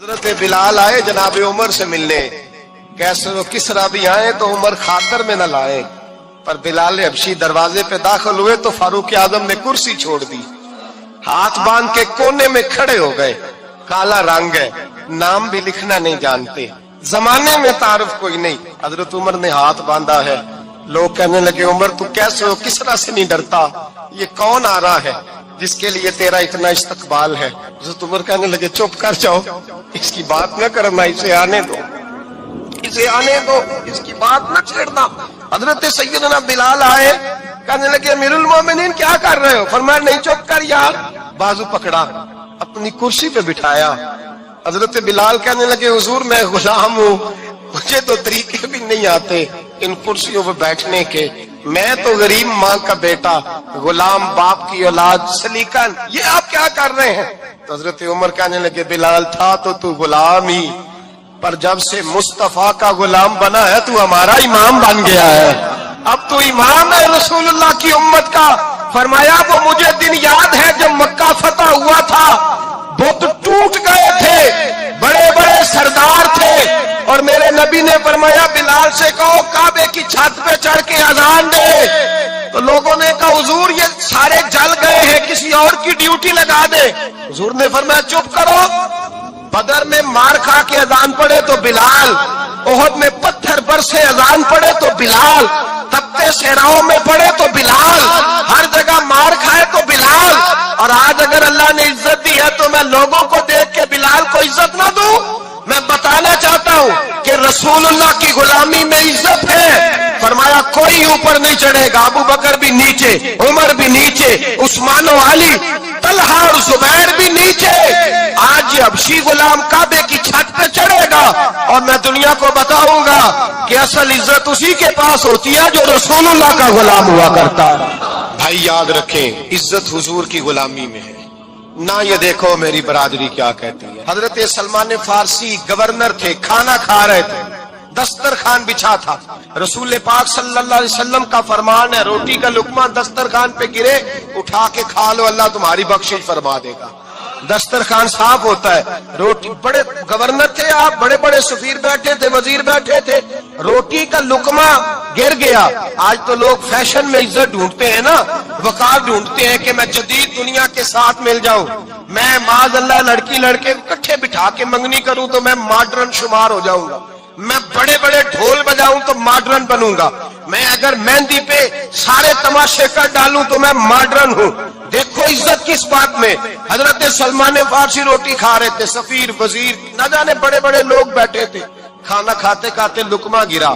حضرت بلال آئے جناب عمر سے ملنے، کیسے وہ کسرا بھی آئے تو عمر خاطر میں نہ لائے، پر بلال حبشی دروازے پہ داخل ہوئے تو فاروق اعظم نے کرسی چھوڑ دی، ہاتھ باندھ کے کونے میں کھڑے ہو گئے۔ کالا رنگ ہے، نام بھی لکھنا نہیں جانتے، زمانے میں تعارف کوئی نہیں۔ حضرت عمر نے ہاتھ باندھا ہے، لوگ کہنے لگے عمر تو کیسے ہو، کسرا سے نہیں ڈرتا، یہ کون آ رہا ہے جس کے لیے تیرا اتنا استقبال ہے؟ حضرت عمر کہنے لگے چپ کر جاؤ، اس کی بات نہ کرنا، اسے آنے دو، اسے آنے دو، اس کی بات نہ چھیڑنا۔ حضرت سیدنا بلال آئے، کہنے لگے امیر المومنین کیا کر رہے ہو؟ فرمایا نہیں چپ کر یار، بازو پکڑا، اپنی کرسی پہ بٹھایا۔ حضرت بلال کہنے لگے حضور میں غلام ہوں، مجھے تو طریقے بھی نہیں آتے ان کرسیوں پہ بیٹھنے کے، میں تو غریب ماں کا بیٹا، غلام باپ کی اولاد، سلیقہ، یہ آپ کیا کر رہے ہیں؟ تو حضرت عمر کہنے لگے بلال تھا تو غلام ہی، پر جب سے مصطفیٰ کا غلام بنا ہے تو ہمارا امام بن گیا ہے، اب تو امام ہے رسول اللہ کی امت کا۔ فرمایا وہ مجھے دن یاد ہے جب مکہ فتح ہوا تھا، بت ٹوٹ گئے تھے، بڑے بڑے سردار تھے، اور میرے نبی نے فرمایا بلال سے کہو کعبے کی چھت پہ چڑھ کے اذان دے۔ تو لوگوں نے کہا حضور یہ سارے جل گئے ہیں، کسی اور کی ڈیوٹی لگا دے۔ حضور نے فرمایا چپ کرو، بدر میں مار کھا کے اذان پڑے تو بلال، احد میں پتھر برسے اذان پڑے تو بلال، تپتے صحراؤں میں پڑے تو بلال، ہر جگہ مار کھائے تو بلال، اور آج اگر اللہ نے عزت دی ہے تو میں لوگوں کو دیکھ کے بلال کو عزت نہ دوں؟ میں بتانا چاہتا ہوں کہ رسول اللہ کی غلامی میں عزت ہے۔ فرمایا کوئی اوپر نہیں چڑھے گا، ابو بکر بھی نیچے، عمر بھی نیچے، عثمان و علی، طلحہ اور زبیر بھی نیچے۔ آج یہ حبشی غلام کعبے کی چھت پہ چڑھے گا، اور میں دنیا کو بتاؤں گا کہ اصل عزت اسی کے پاس ہوتی ہے جو رسول اللہ کا غلام ہوا کرتا ہے۔ بھائی یاد رکھیں عزت حضور کی غلامی میں ہے، نہ یہ دیکھو میری برادری کیا کہتی ہے۔ حضرت سلمان فارسی گورنر تھے، کھانا کھا رہے تھے، دسترخوان بچھا تھا، رسول پاک صلی اللہ علیہ وسلم کا فرمان ہے روٹی کا لقمہ دسترخوان پہ گرے اٹھا کے کھا لو، اللہ تمہاری بخشش فرما دے گا۔ دسترخوان صاف ہوتا ہے، روٹی، بڑے گورنر تھے آپ، بڑے بڑے سفیر بیٹھے تھے، وزیر بیٹھے تھے، روٹی کا لقمہ گر گیا۔ آج تو لوگ فیشن میں عزت ڈھونڈتے ہیں نا، وقار ڈھونڈتے ہیں کہ میں جدید دنیا کے ساتھ مل جاؤں، میں معاذ اللہ لڑکی لڑکے اکٹھے بٹھا کے منگنی کروں تو میں ماڈرن شمار ہو جاؤں گا، میں بڑے بڑے ڈھول بجاؤں تو ماڈرن بنوں گا، میں اگر مہندی پہ سارے تماشے کر ڈالوں تو میں ماڈرن ہوں۔ دیکھو عزت کس بات میں۔ حضرت سلمان فارسی روٹی کھا رہے تھے، سفیر، وزیر، نہ جانے بڑے بڑے لوگ بیٹھے تھے، کھانا کھاتے کھاتے لقمہ گرا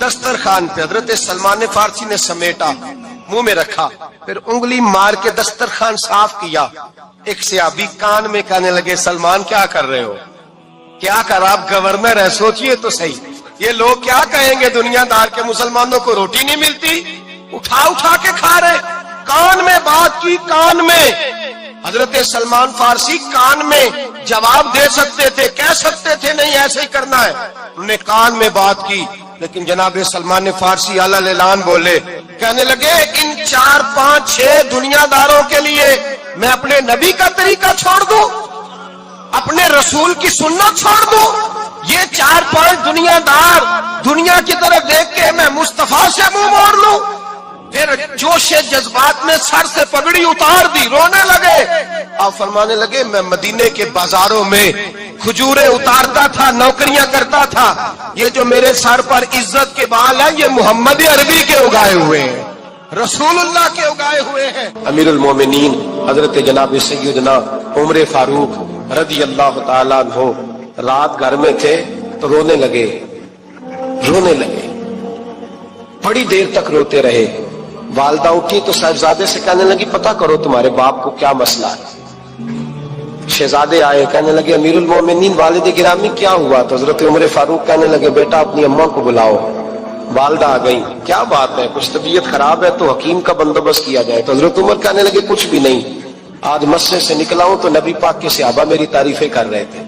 دسترخوان پہ، حضرت سلمان فارسی نے سمیٹا، منہ میں رکھا، پھر انگلی مار کے دسترخوان صاف کیا۔ ایک صحابی کان میں کہنے لگے سلمان کیا کر رہے ہو؟ کیا کر، آپ گورنر ہے، سوچئے تو صحیح، یہ لوگ کیا کہیں گے دنیا دار کے مسلمانوں کو روٹی نہیں ملتی، اٹھا اٹھا کے کھا رہے۔ کان میں بات کی، کان میں۔ حضرت سلمان فارسی کان میں جواب دے سکتے تھے، کہہ سکتے تھے نہیں ایسے ہی کرنا ہے، انہوں نے کان میں بات کی، لیکن جناب سلمان فارسی اعلیٰ الاعلان بولے، کہنے لگے ان 4 5 6 دنیا داروں کے لیے میں اپنے نبی کا طریقہ چھوڑ دوں، اپنے رسول کی سنت چھوڑ دوں؟ یہ 4 5 دنیا دار دنیا کی طرف دیکھ کے میں مصطفیٰ سے منہ موڑ لوں؟ پھر جوش جذبات میں سر سے پگڑی اتار دی، رونے لگے۔ آپ فرمانے لگے میں مدینے کے بازاروں میں کھجوریں اتارتا تھا، نوکریاں کرتا تھا، یہ جو میرے سر پر عزت کے بال ہیں یہ محمد عربی کے اگائے ہوئے ہیں، رسول اللہ کے اگائے ہوئے ہیں۔ امیر المومنین حضرت جناب سیدنا عمر فاروق رضی اللہ تعالیٰ عنہ رات گھر میں تھے تو رونے لگے، بڑی دیر تک روتے رہے۔ والدہ اٹھی تو صاحبزادے سے کہنے لگی پتہ کرو تمہارے باپ کو کیا مسئلہ ہے۔ شہزادے آئے، کہنے لگے امیر المومنین والد گرامی کیا ہوا؟ تو حضرت عمر فاروق کہنے لگے بیٹا اپنی اماں کو بلاؤ۔ والدہ آ گئی، کیا بات ہے؟ کچھ طبیعت خراب ہے تو حکیم کا بندوبست کیا جائے۔ تو حضرت عمر کہنے لگے کچھ بھی نہیں، آج مسجد سے نکلا ہوں تو نبی پاک کے صحابہ میری تعریفیں کر رہے تھے۔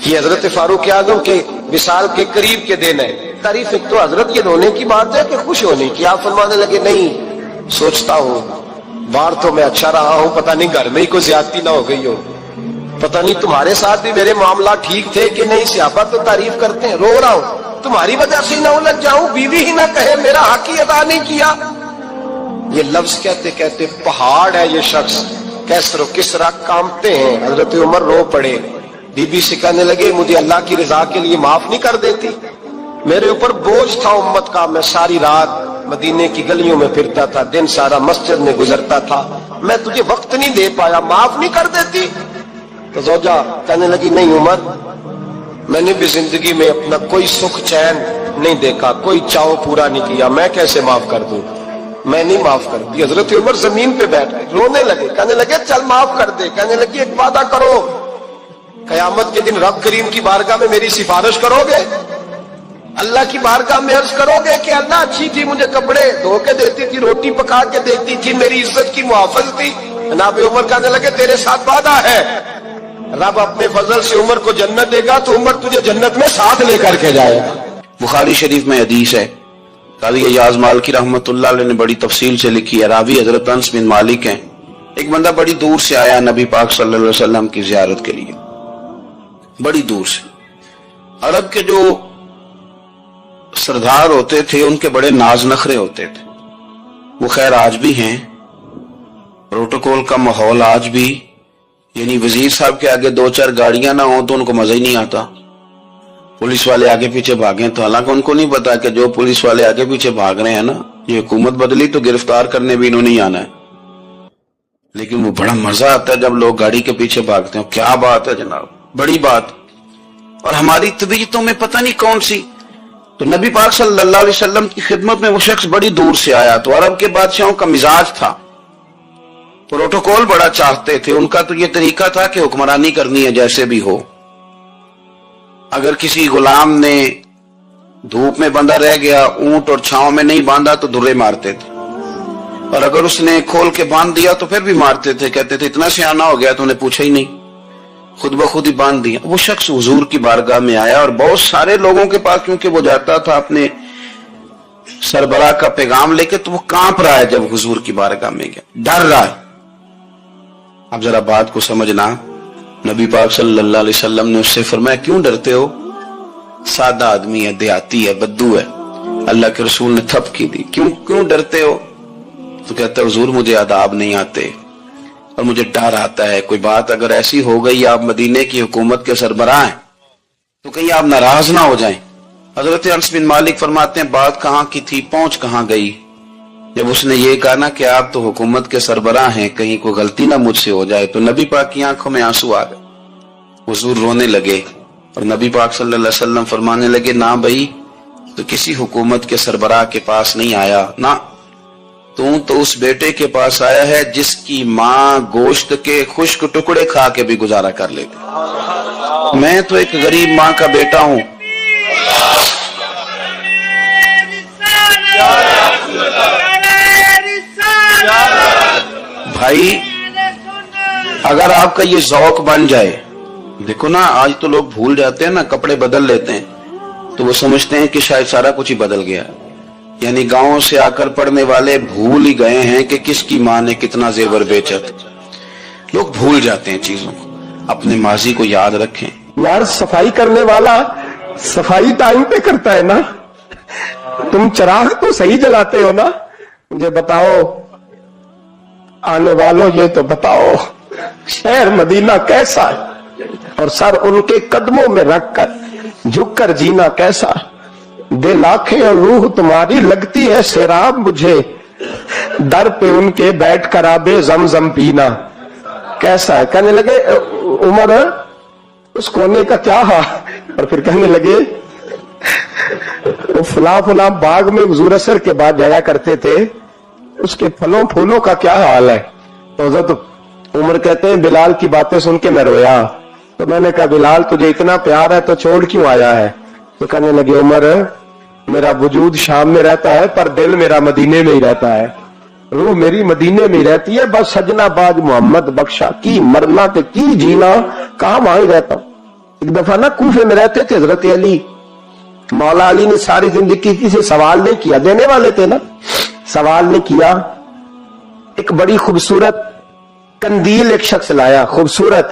یہ حضرت فاروق اعظم کے وصال کے قریب کے دن ہے، تعریف ایک تو حضرت یہ رونے کی بات ہے کہ خوش ہونے کی؟ آپ فرمانے لگے نہیں، سوچتا ہوں باہر تو میں اچھا رہا ہوں، پتہ نہیں گھر میں ہی کوئی زیادتی نہ ہو گئی ہو، پتہ نہیں تمہارے ساتھ بھی میرے معاملات ٹھیک تھے کہ نہیں، صحابہ تو تعریف کرتے ہیں، رو رہا ہوں تمہاری وجہ سے نہ الجھ جاؤں، بیوی ہی نہ کہے میرا حق ہی ادا نہیں کیا۔ یہ لفظ کہتے کہتے پہاڑ ہے یہ شخص، کیسر و کسرا کانپتے ہیں۔ حضرت عمر رو پڑے، بی بی سے کہنے لگے مجھے اللہ کی رضا کے لیے معاف نہیں کر دیتی؟ میرے اوپر بوجھ تھا امت کا، میں ساری رات مدینے کی گلیوں میں پھرتا تھا، دن سارا مسجد میں گزرتا تھا، میں تجھے وقت نہیں دے پایا، معاف نہیں کر دیتی؟ تو زوجہ کہنے لگی نہیں عمر، میں نے بھی زندگی میں اپنا کوئی سکھ چین نہیں دیکھا، کوئی چاؤ پورا نہیں کیا، میں کیسے معاف کر دوں؟ میں نہیں معاف کر دی۔ حضرت عمر زمین پہ بیٹھ گئے، رونے لگے، کہنے لگے چل معاف کر دے۔ کہنے لگی ایک وعدہ کرو، قیامت کے دن رب کریم کی بارگاہ میں میری سفارش کرو گے؟ اللہ کی بارگاہ میں عرض کرو گے کہ اللہ اچھی تھی، مجھے کپڑے دھو کے دیتی تھی، روٹی پکا کے دیتی تھی، میری عزت کی محافظ تھی؟ جناب عمر کہنے لگے تیرے ساتھ وعدہ ہے، رب اپنے فضل سے عمر کو جنت دے گا تو عمر تجھے جنت میں ساتھ لے کر کے جائے گا۔ بخاری شریف میں حدیث ہے، قاضی ایاز مالکی رحمۃ اللہ علیہ نے بڑی تفصیل سے لکھی ہے، راوی حضرت انس بن مالک ہیں۔ ایک بندہ بڑی دور سے آیا نبی پاک صلی اللہ علیہ وسلم کی زیارت کے لیے، بڑی دور سے۔ عرب کے جو سردار ہوتے تھے ان کے بڑے ناز نخرے ہوتے تھے، وہ خیر آج بھی ہیں، پروٹوکول کا ماحول آج بھی، یعنی وزیر صاحب کے آگے دو چار گاڑیاں نہ ہوں تو ان کو مزہ ہی نہیں آتا، پولیس والے آگے پیچھے بھاگیں تو حالانکہ ان کو نہیں پتا کہ جو پولیس والے آگے پیچھے بھاگ رہے ہیں نا، یہ حکومت بدلی تو گرفتار کرنے بھی انہوں نہیں آنا ہے، لیکن وہ بڑا مزہ آتا ہے جب لوگ گاڑی کے پیچھے بھاگتے ہیں۔ کیا بات ہے جناب، بڑی بات۔ اور ہماری طبیعتوں میں پتہ نہیں کون سی، تو نبی پاک صلی اللہ علیہ وسلم کی خدمت میں وہ شخص بڑی دور سے آیا، تو عرب کے بادشاہوں کا مزاج تھا، پروٹوکول بڑا چاہتے تھے، ان کا تو یہ طریقہ تھا کہ حکمرانی کرنی ہے جیسے بھی ہو۔ اگر کسی غلام نے دھوپ میں بندھا رہ گیا، اونٹ اور چھاؤں میں نہیں باندھا تو درے مارتے تھے، اور اگر اس نے کھول کے باندھ دیا تو پھر بھی مارتے تھے، کہتے تھے اتنا سیانا ہو گیا تو انہیں پوچھا ہی نہیں، خود بخود ہی باندھ دیا۔ وہ شخص حضور کی بارگاہ میں آیا اور بہت سارے لوگوں کے پاس کیونکہ وہ جاتا تھا اپنے سربراہ کا پیغام لے کے، تو وہ کانپ رہا ہے جب حضور کی بارگاہ میں گیا، ڈر رہا ہے۔ اب ذرا بات کو سمجھنا، نبی پاک صلی اللہ علیہ وسلم نے اس سے فرمایا کیوں ڈرتے ہو؟ سادہ آدمی ہے، دیہاتی ہے، بدو ہے۔ اللہ کے رسول نے تھپکی دی، کیوں ڈرتے ہو؟ تو کہتا ہے حضور مجھے آداب نہیں آتے اور مجھے ڈر آتا ہے، کوئی بات اگر ایسی ہو گئی آپ مدینے کی حکومت کے سربراہ ہیں تو کہیں آپ ناراض نہ ہو جائیں۔ حضرت انس بن مالک فرماتے ہیں بات کہاں کی تھی، پہنچ کہاں گئی؟ جب اس نے یہ کہا نا کہ آپ تو حکومت کے سربراہ ہیں، کہیں کوئی غلطی نہ مجھ سے ہو جائے، تو نبی پاک کی آنکھوں میں آنسو آ گئے، حضور رونے لگے، اور نبی پاک صلی اللہ علیہ وسلم فرمانے لگے نہ بھائی، تو کسی حکومت کے سربراہ کے پاس نہیں آیا، نہ تو اس بیٹے کے پاس آیا ہے جس کی ماں گوشت کے خشک ٹکڑے کھا کے بھی گزارا کر لیتی۔ میں تو ایک غریب ماں کا بیٹا ہوں۔ بھائی اگر آپ کا یہ ذوق بن جائے، دیکھو نا آج تو لوگ بھول جاتے ہیں نا، کپڑے بدل لیتے ہیں تو وہ سمجھتے ہیں کہ شاید سارا کچھ ہی بدل گیا، یعنی گاؤں سے آ کر پڑھنے والے بھول ہی گئے ہیں کہ کس کی ماں نے کتنا زیور بیچا تھا۔ لوگ بھول جاتے ہیں چیزوں کو، اپنے ماضی کو یاد رکھیں۔ یار صفائی کرنے والا صفائی ٹائم پہ کرتا ہے نا، تم چراغ تو صحیح جلاتے ہو نا، مجھے بتاؤ آنے والوں، یہ تو بتاؤ شہر مدینہ کیسا ہے، اور سر ان کے قدموں میں رکھ کر جھک کر جینا کیسا، دل آنکھیں اور روح تمہاری لگتی ہے سیراب مجھے، در پہ ان کے بیٹھ کر آبے زمزم پینا کیسا ہے۔ کہنے لگے عمر اس کونے کا کیا حال، اور پھر کہنے لگے وہ فلاں فلاں باغ میں حضور اثر کے بعد جایا کرتے تھے، اس کے پھلوں پھولوں کا کیا حال ہے۔ تو حضرت عمر کہتے ہیں بلال کی باتیں سن کے میں رویا، تو میں نے کہا بلال تجھے اتنا پیار ہے تو چھوڑ کیوں آیا ہے؟ تو کہنے لگے عمر میرا وجود شام میں رہتا ہے پر دل میرا مدینے میں ہی رہتا ہے، روح میری مدینے میں ہی رہتی ہے، بس سجنا باز محمد بخشا کی مرنا کہ کی جینا، کہاں وہاں ہی رہتا ہوں۔ ایک دفعہ نا کوفے میں رہتے تھے حضرت علی، مولا علی نے ساری زندگی کسی سے سوال نہیں کیا، دینے والے تھے نا، سوال نہیں کیا۔ ایک بڑی خوبصورت قندیل ایک شخص لایا، خوبصورت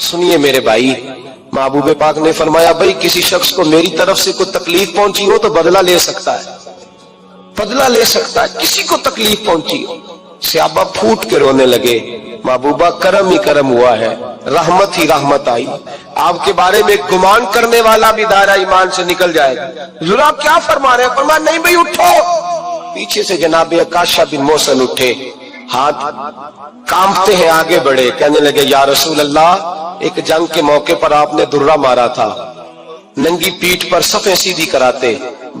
سنیے میرے بھائی، محبوب پاک نے فرمایا بھائی کسی شخص کو میری طرف سے کوئی تکلیف پہنچی ہو تو بدلہ لے سکتا ہے، بدلہ لے سکتا ہے. کسی کو تکلیف پہنچی ہو. صحابہ پھوٹ کے رونے لگے. محبوبہ کرم ہی کرم ہوا ہے، رحمت ہی رحمت آئی. آپ کے بارے میں گمان کرنے والا بھی دائرہ ایمان سے نکل جائے گا. حضور آپ کیا فرما رہے ہیں؟ فرمایا نہیں بھائی اٹھو. پیچھے سے جناب عکاشہ بن محصن اٹھے، ہاتھ کانپتے ہیں، آگے بڑھے، کہنے لگے یا رسول اللہ، ایک جنگ کے موقع پر آپ نے درہ مارا تھا، ننگی پیٹھ پر صفیں سیدھی کراتے،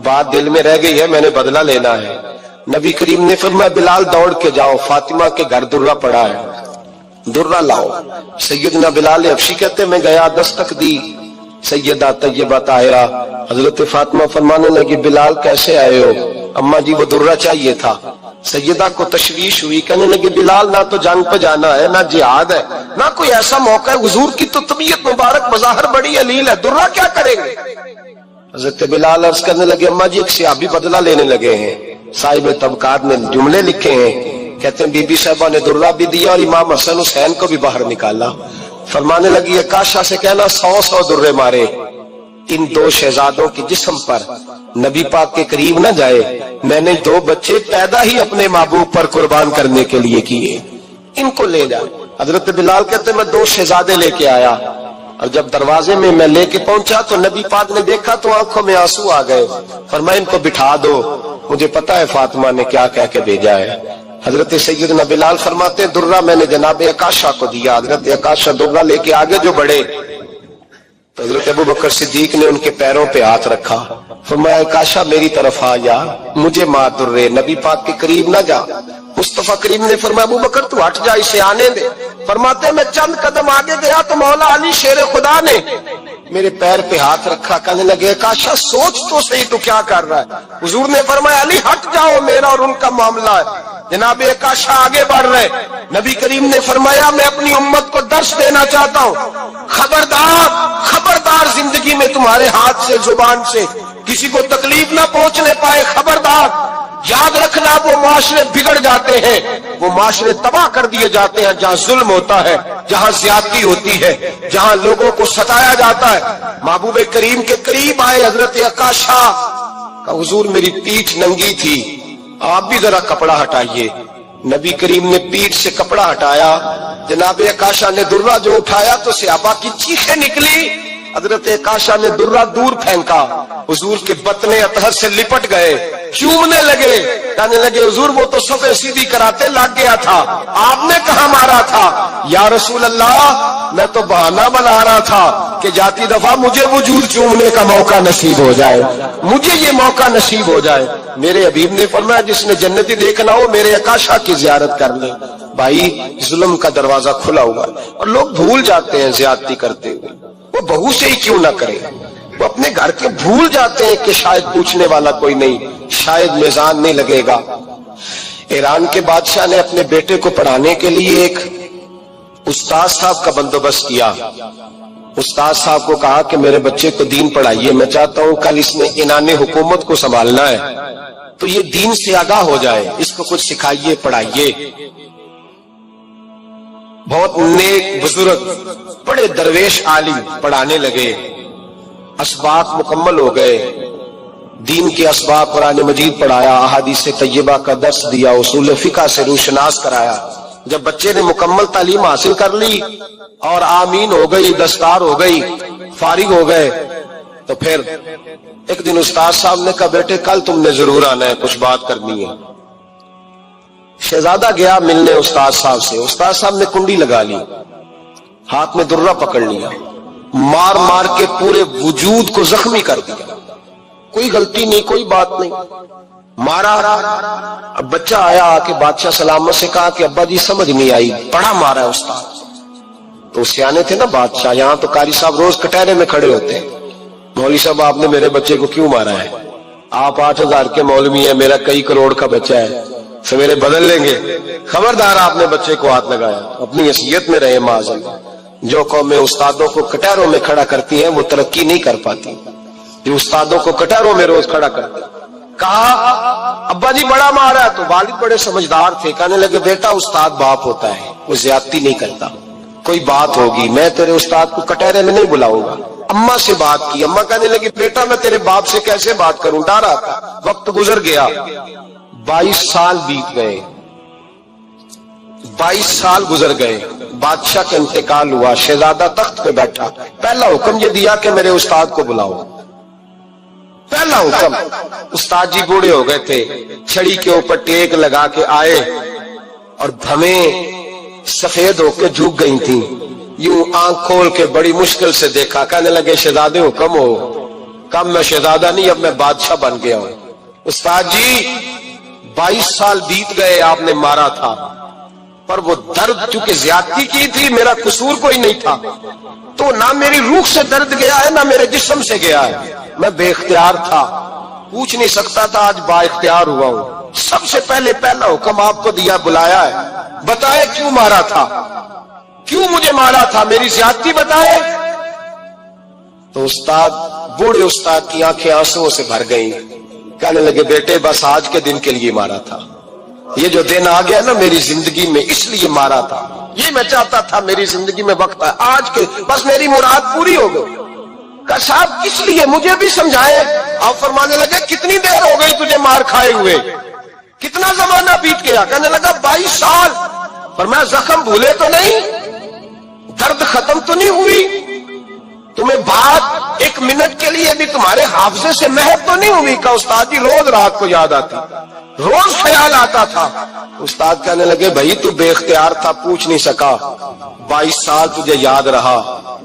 بات دل میں رہ گئی ہے، میں نے بدلہ لینا ہے. نبی کریم نے فرمایا بلال دوڑ کے جاؤ، فاطمہ کے گھر درہ پڑا ہے، درہ لاؤ. سیدنا بلال حبشی کہتے میں گیا، دستک دی سیدہ طیبہ طاہرہ. حضرت فاطمہ فرمانے لگی بلال کیسے آئے ہو؟ اماں جی وہ درہ چاہیے تھا. سیدہ کو تشویش ہوئی، کہنے لگی بلال نہ تو جنگ پہ جانا ہے، نہ جہاد ہے، نہ کوئی ایسا موقع ہے. حضور کی تو طبیعت مبارک مظاہر بڑی علیل ہے، درہ کیا کریں گے؟ حضرت بلال عرض کرنے لگے اماں جی ایک صحابی بدلہ لینے لگے ہیں. صاحب طبقات نے جملے لکھے ہیں، کہتے ہیں بی بی صاحبہ نے درہ بھی دیا اور امام حسن حسین کو بھی باہر نکالا. فرمانے لگی عکاشہ سے کہنا 100 درے مارے. ان دو شہزادوں کے جسم پر نبی پاک کے قریب نہ جائے. میں نے 2 بچے پیدا ہی اپنے محبوب پر قربان کرنے کے لیے کیے، ان کو لے جا. حضرت بلال کہتے میں 2 شہزادے لے کے آیا، اور جب دروازے میں میں لے کے پہنچا تو نبی پاک نے دیکھا تو آنکھوں میں آنسو آ گئے. فرمایا ان کو بٹھا دو، مجھے پتا ہے فاطمہ نے کیا کہہ کے بھیجا ہے. حضرت سیدنا بلال فرماتے درہ میں نے جناب عکاشہ کو دیا. حضرت عکاشہ درہ لے کے آگے جو بڑھے تو حضرت ابو بکر صدیق نے ان کے پیروں پہ ہاتھ رکھا. فرمایا عکاشہ میری طرف آ یا، مجھے مار درے، نبی پاک کے قریب نہ جا. مصطفیٰ کریم نے فرمایا ابو بکر تو ہٹ جا، اسے آنے دے. فرماتے میں چند قدم آگے گیا تو مولا علی شیر خدا نے میرے پیر پہ ہاتھ رکھا. کہنے لگے عکاشہ سوچ تو صحیح تو کیا کر رہا ہے؟ حضور نے فرمایا علی ہٹ جاؤ، میرا اور ان کا معاملہ ہے. جناب عکاشہ آگے بڑھ رہے. نبی کریم نے فرمایا میں اپنی امت کو درس دینا چاہتا ہوں، خبردار خبردار زندگی میں تمہارے ہاتھ سے زبان سے کسی کو تکلیف نہ پہنچنے پائے. خبردار یاد رکھنا وہ معاشرے بگڑ جاتے ہیں، وہ معاشرے تباہ کر دیے جاتے ہیں جہاں ظلم ہوتا ہے، جہاں زیادتی ہوتی ہے، جہاں لوگوں کو ستایا جاتا ہے. محبوب کریم کے قریب آئے حضرت عکاشہ کا حضور میری پیٹھ ننگی تھی، آپ بھی ذرا کپڑا ہٹائیے. نبی کریم نے پیٹھ سے کپڑا ہٹایا. جناب عکاشہ نے درہ جو اٹھایا تو صحابہ کی چیخیں نکلی. حضرت عکاشہ نے درہ دور پھینکا، حضور کے بطن اطہر سے لپٹ گئے، چومنے لگے. کہنے لگے حضور وہ تو صفیں سیدھی کراتے لگ گیا تھا، آپ نے کہاں مارا تھا؟ یا رسول اللہ میں تو بہانہ بنا رہا تھا کہ جاتی دفعہ مجھے وجود چومنے کا موقع نصیب ہو جائے، مجھے یہ موقع نصیب ہو جائے. میرے حبیب نے فرمایا جس نے جنتی دیکھنا ہو میرے عکاشہ کی زیارت کر لے. بھائی ظلم کا دروازہ کھلا ہوا ہے اور لوگ بھول جاتے ہیں زیادتی کرتے ہوئے. وہ بہو سے ہی کیوں نہ کرے، وہ اپنے گھر کے بھول جاتے ہیں کہ شاید پوچھنے والا کوئی نہیں، شاید میزان نہیں لگے گا. ایران کے بادشاہ نے اپنے بیٹے کو پڑھانے کے لیے ایک استاد صاحب کا بندوبست کیا. استاد صاحب کو کہا کہ میرے بچے کو دین پڑھائیے، میں چاہتا ہوں کل اس نے عنان حکومت کو سنبھالنا ہے تو یہ دین سے آگاہ ہو جائے، اس کو کچھ سکھائیے پڑھائیے. بہت نیک بزرگ بڑے درویش عالم پڑھانے لگے. اسباق مکمل ہو گئے، دین کے اسباق قرآن مجید پڑھایا، احادیث طیبہ کا درس دیا، اصول فقہ سے روشناس کرایا. جب بچے نے مکمل تعلیم حاصل کر لی اور آمین ہو گئی، دستار ہو گئی، فارغ ہو گئے تو پھر ایک دن استاد صاحب نے کہا بیٹے کل تم نے ضرور آنا ہے، کچھ بات کرنی ہے. شہزادہ گیا ملنے استاد صاحب سے. استاد صاحب نے کنڈی لگا لی، ہاتھ میں درہ پکڑ لیا، مار مار کے پورے وجود کو زخمی کر دیا. کوئی غلطی نہیں، کوئی بات نہیں، مارا. اب بچہ آیا آ کے بادشاہ سلامت سے کہا کہ ابا جی سمجھ نہیں آئی، بڑا مارا ہے استاد. تو سیانے تھے نا بادشاہ، یہاں تو قاری صاحب روز کٹہرے میں کھڑے ہوتے ہیں، مولوی صاحب آپ نے میرے بچے کو کیوں مارا ہے؟ آپ 8,000 کے مولوی ہیں، میرا کئی کروڑ کا بچہ ہے، سویرے بدل لیں گے. خبردار آپ نے بچے کو ہاتھ لگایا، اپنی حیثیت میں رہے معاذ. جو قومیں استادوں کو کٹہروں میں کھڑا کرتی ہیں وہ ترقی نہیں کر پاتی. جو استادوں کو کٹہروں میں روز کھڑا کرتے کہا ابا جی بڑا مارا ہے، تو والد بڑے سمجھدار تھے، کہنے لگے بیٹا استاد باپ ہوتا ہے، وہ زیادتی نہیں کرتا، کوئی بات ہوگی میں تیرے استاد کو کٹہرے میں نہیں بلاؤں گا۔ اماں سے بات کی، اماں کہنے لگی بیٹا میں تیرے باپ سے کیسے بات کروں، ڈر آتا۔ وقت گزر گیا، 22 سال بیت گئے، 22 سال گزر گئے، بادشاہ کا انتقال ہوا، شہزادہ تخت پہ بیٹھا، پہلا حکم یہ دیا کہ میرے استاد کو بلاؤ، پہلا حکم۔ استاد جی بوڑھے ہو گئے تھے، چھڑی کے اوپر ٹیک لگا کے آئے اور بھمیں سفید ہو کے جھک گئی تھیں، یوں آنکھ کھول کے بڑی مشکل سے دیکھا، کہنے لگے شہزادے حکم ہو۔ کم میں شہزادہ نہیں، اب میں بادشاہ بن گیا ہوں۔ استاد جی 22 سال بیت گئے، آپ نے مارا تھا، پر وہ درد چونکہ زیادتی کی تھی، میرا قصور کوئی نہیں تھا، تو نہ میری روح سے درد گیا ہے نہ میرے جسم سے گیا ہے، میں بے اختیار تھا، پوچھ نہیں سکتا تھا، آج با اختیار ہوا ہوں۔ سب سے پہلے پہلا حکم آپ کو دیا، بلایا ہے، بتائے کیوں مارا تھا، کیوں مجھے مارا تھا، میری زیادتی بتائے۔ تو استاد، بوڑھے استاد کی آنکھیں آنسوؤں سے بھر گئیں، کہنے لگے بیٹے بس آج کے دن کے لیے مارا تھا، یہ جو دن آ گیا نا میری زندگی میں اس لیے مارا تھا، یہ میں چاہتا تھا میری زندگی میں وقت ہے، آج کے بس میری مراد پوری ہو گئی۔ کہا صاحب کس لیے، مجھے بھی سمجھائے۔ آپ فرمانے لگے کتنی دیر ہو گئی تجھے مار کھائے ہوئے، کتنا زمانہ بیت گیا، کہنے لگا 22 سال۔ فرمایا زخم بھولے تو نہیں، درد ختم تو نہیں ہوئی، تمہیں بات ایک منٹ کے لیے بھی تمہارے حافظے سے محو تو نہیں ہوئی؟ کہ استاد جی روز رات کو یاد آتی، روز خیال آتا تھا۔ استاد کہنے لگے بھائی تو بے اختیار تھا، پوچھ نہیں سکا، 22 سال تجھے یاد رہا،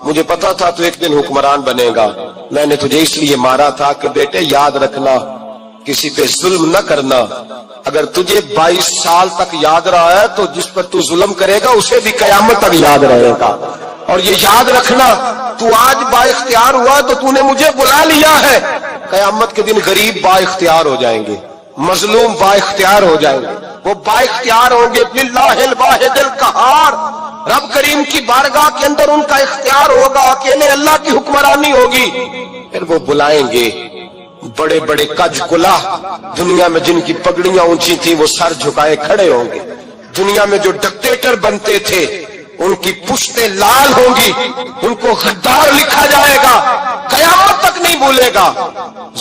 مجھے پتا تھا تو ایک دن حکمران بنے گا، میں نے تجھے اس لیے مارا تھا کہ بیٹے یاد رکھنا، کسی پہ ظلم نہ کرنا، اگر تجھے 22 سال تک یاد رہا ہے تو جس پر تو ظلم کرے گا اسے بھی قیامت تک یاد رہے گا، اور یہ یاد رکھنا تو آج با اختیار ہوا تو تو نے مجھے بلا لیا ہے، قیامت کے دن غریب با اختیار ہو جائیں گے، مظلوم با اختیار ہو جائیں گے، وہ با اختیار ہوں گے، للہ الواحد القہار، رب کریم کی بارگاہ کے اندر ان کا اختیار ہوگا، اکیلے اللہ کی حکمرانی ہوگی، پھر وہ بلائیں گے بڑے بڑے کج کلا، دنیا میں جن کی پگڑیاں اونچی تھی وہ سر جھکائے کھڑے ہوں گے، دنیا میں جو ڈکٹیٹر بنتے تھے ان کی پشتیں لال ہوں گی، ان کو غدار لکھا جائے گا، قیامت تک نہیں بھولے گا۔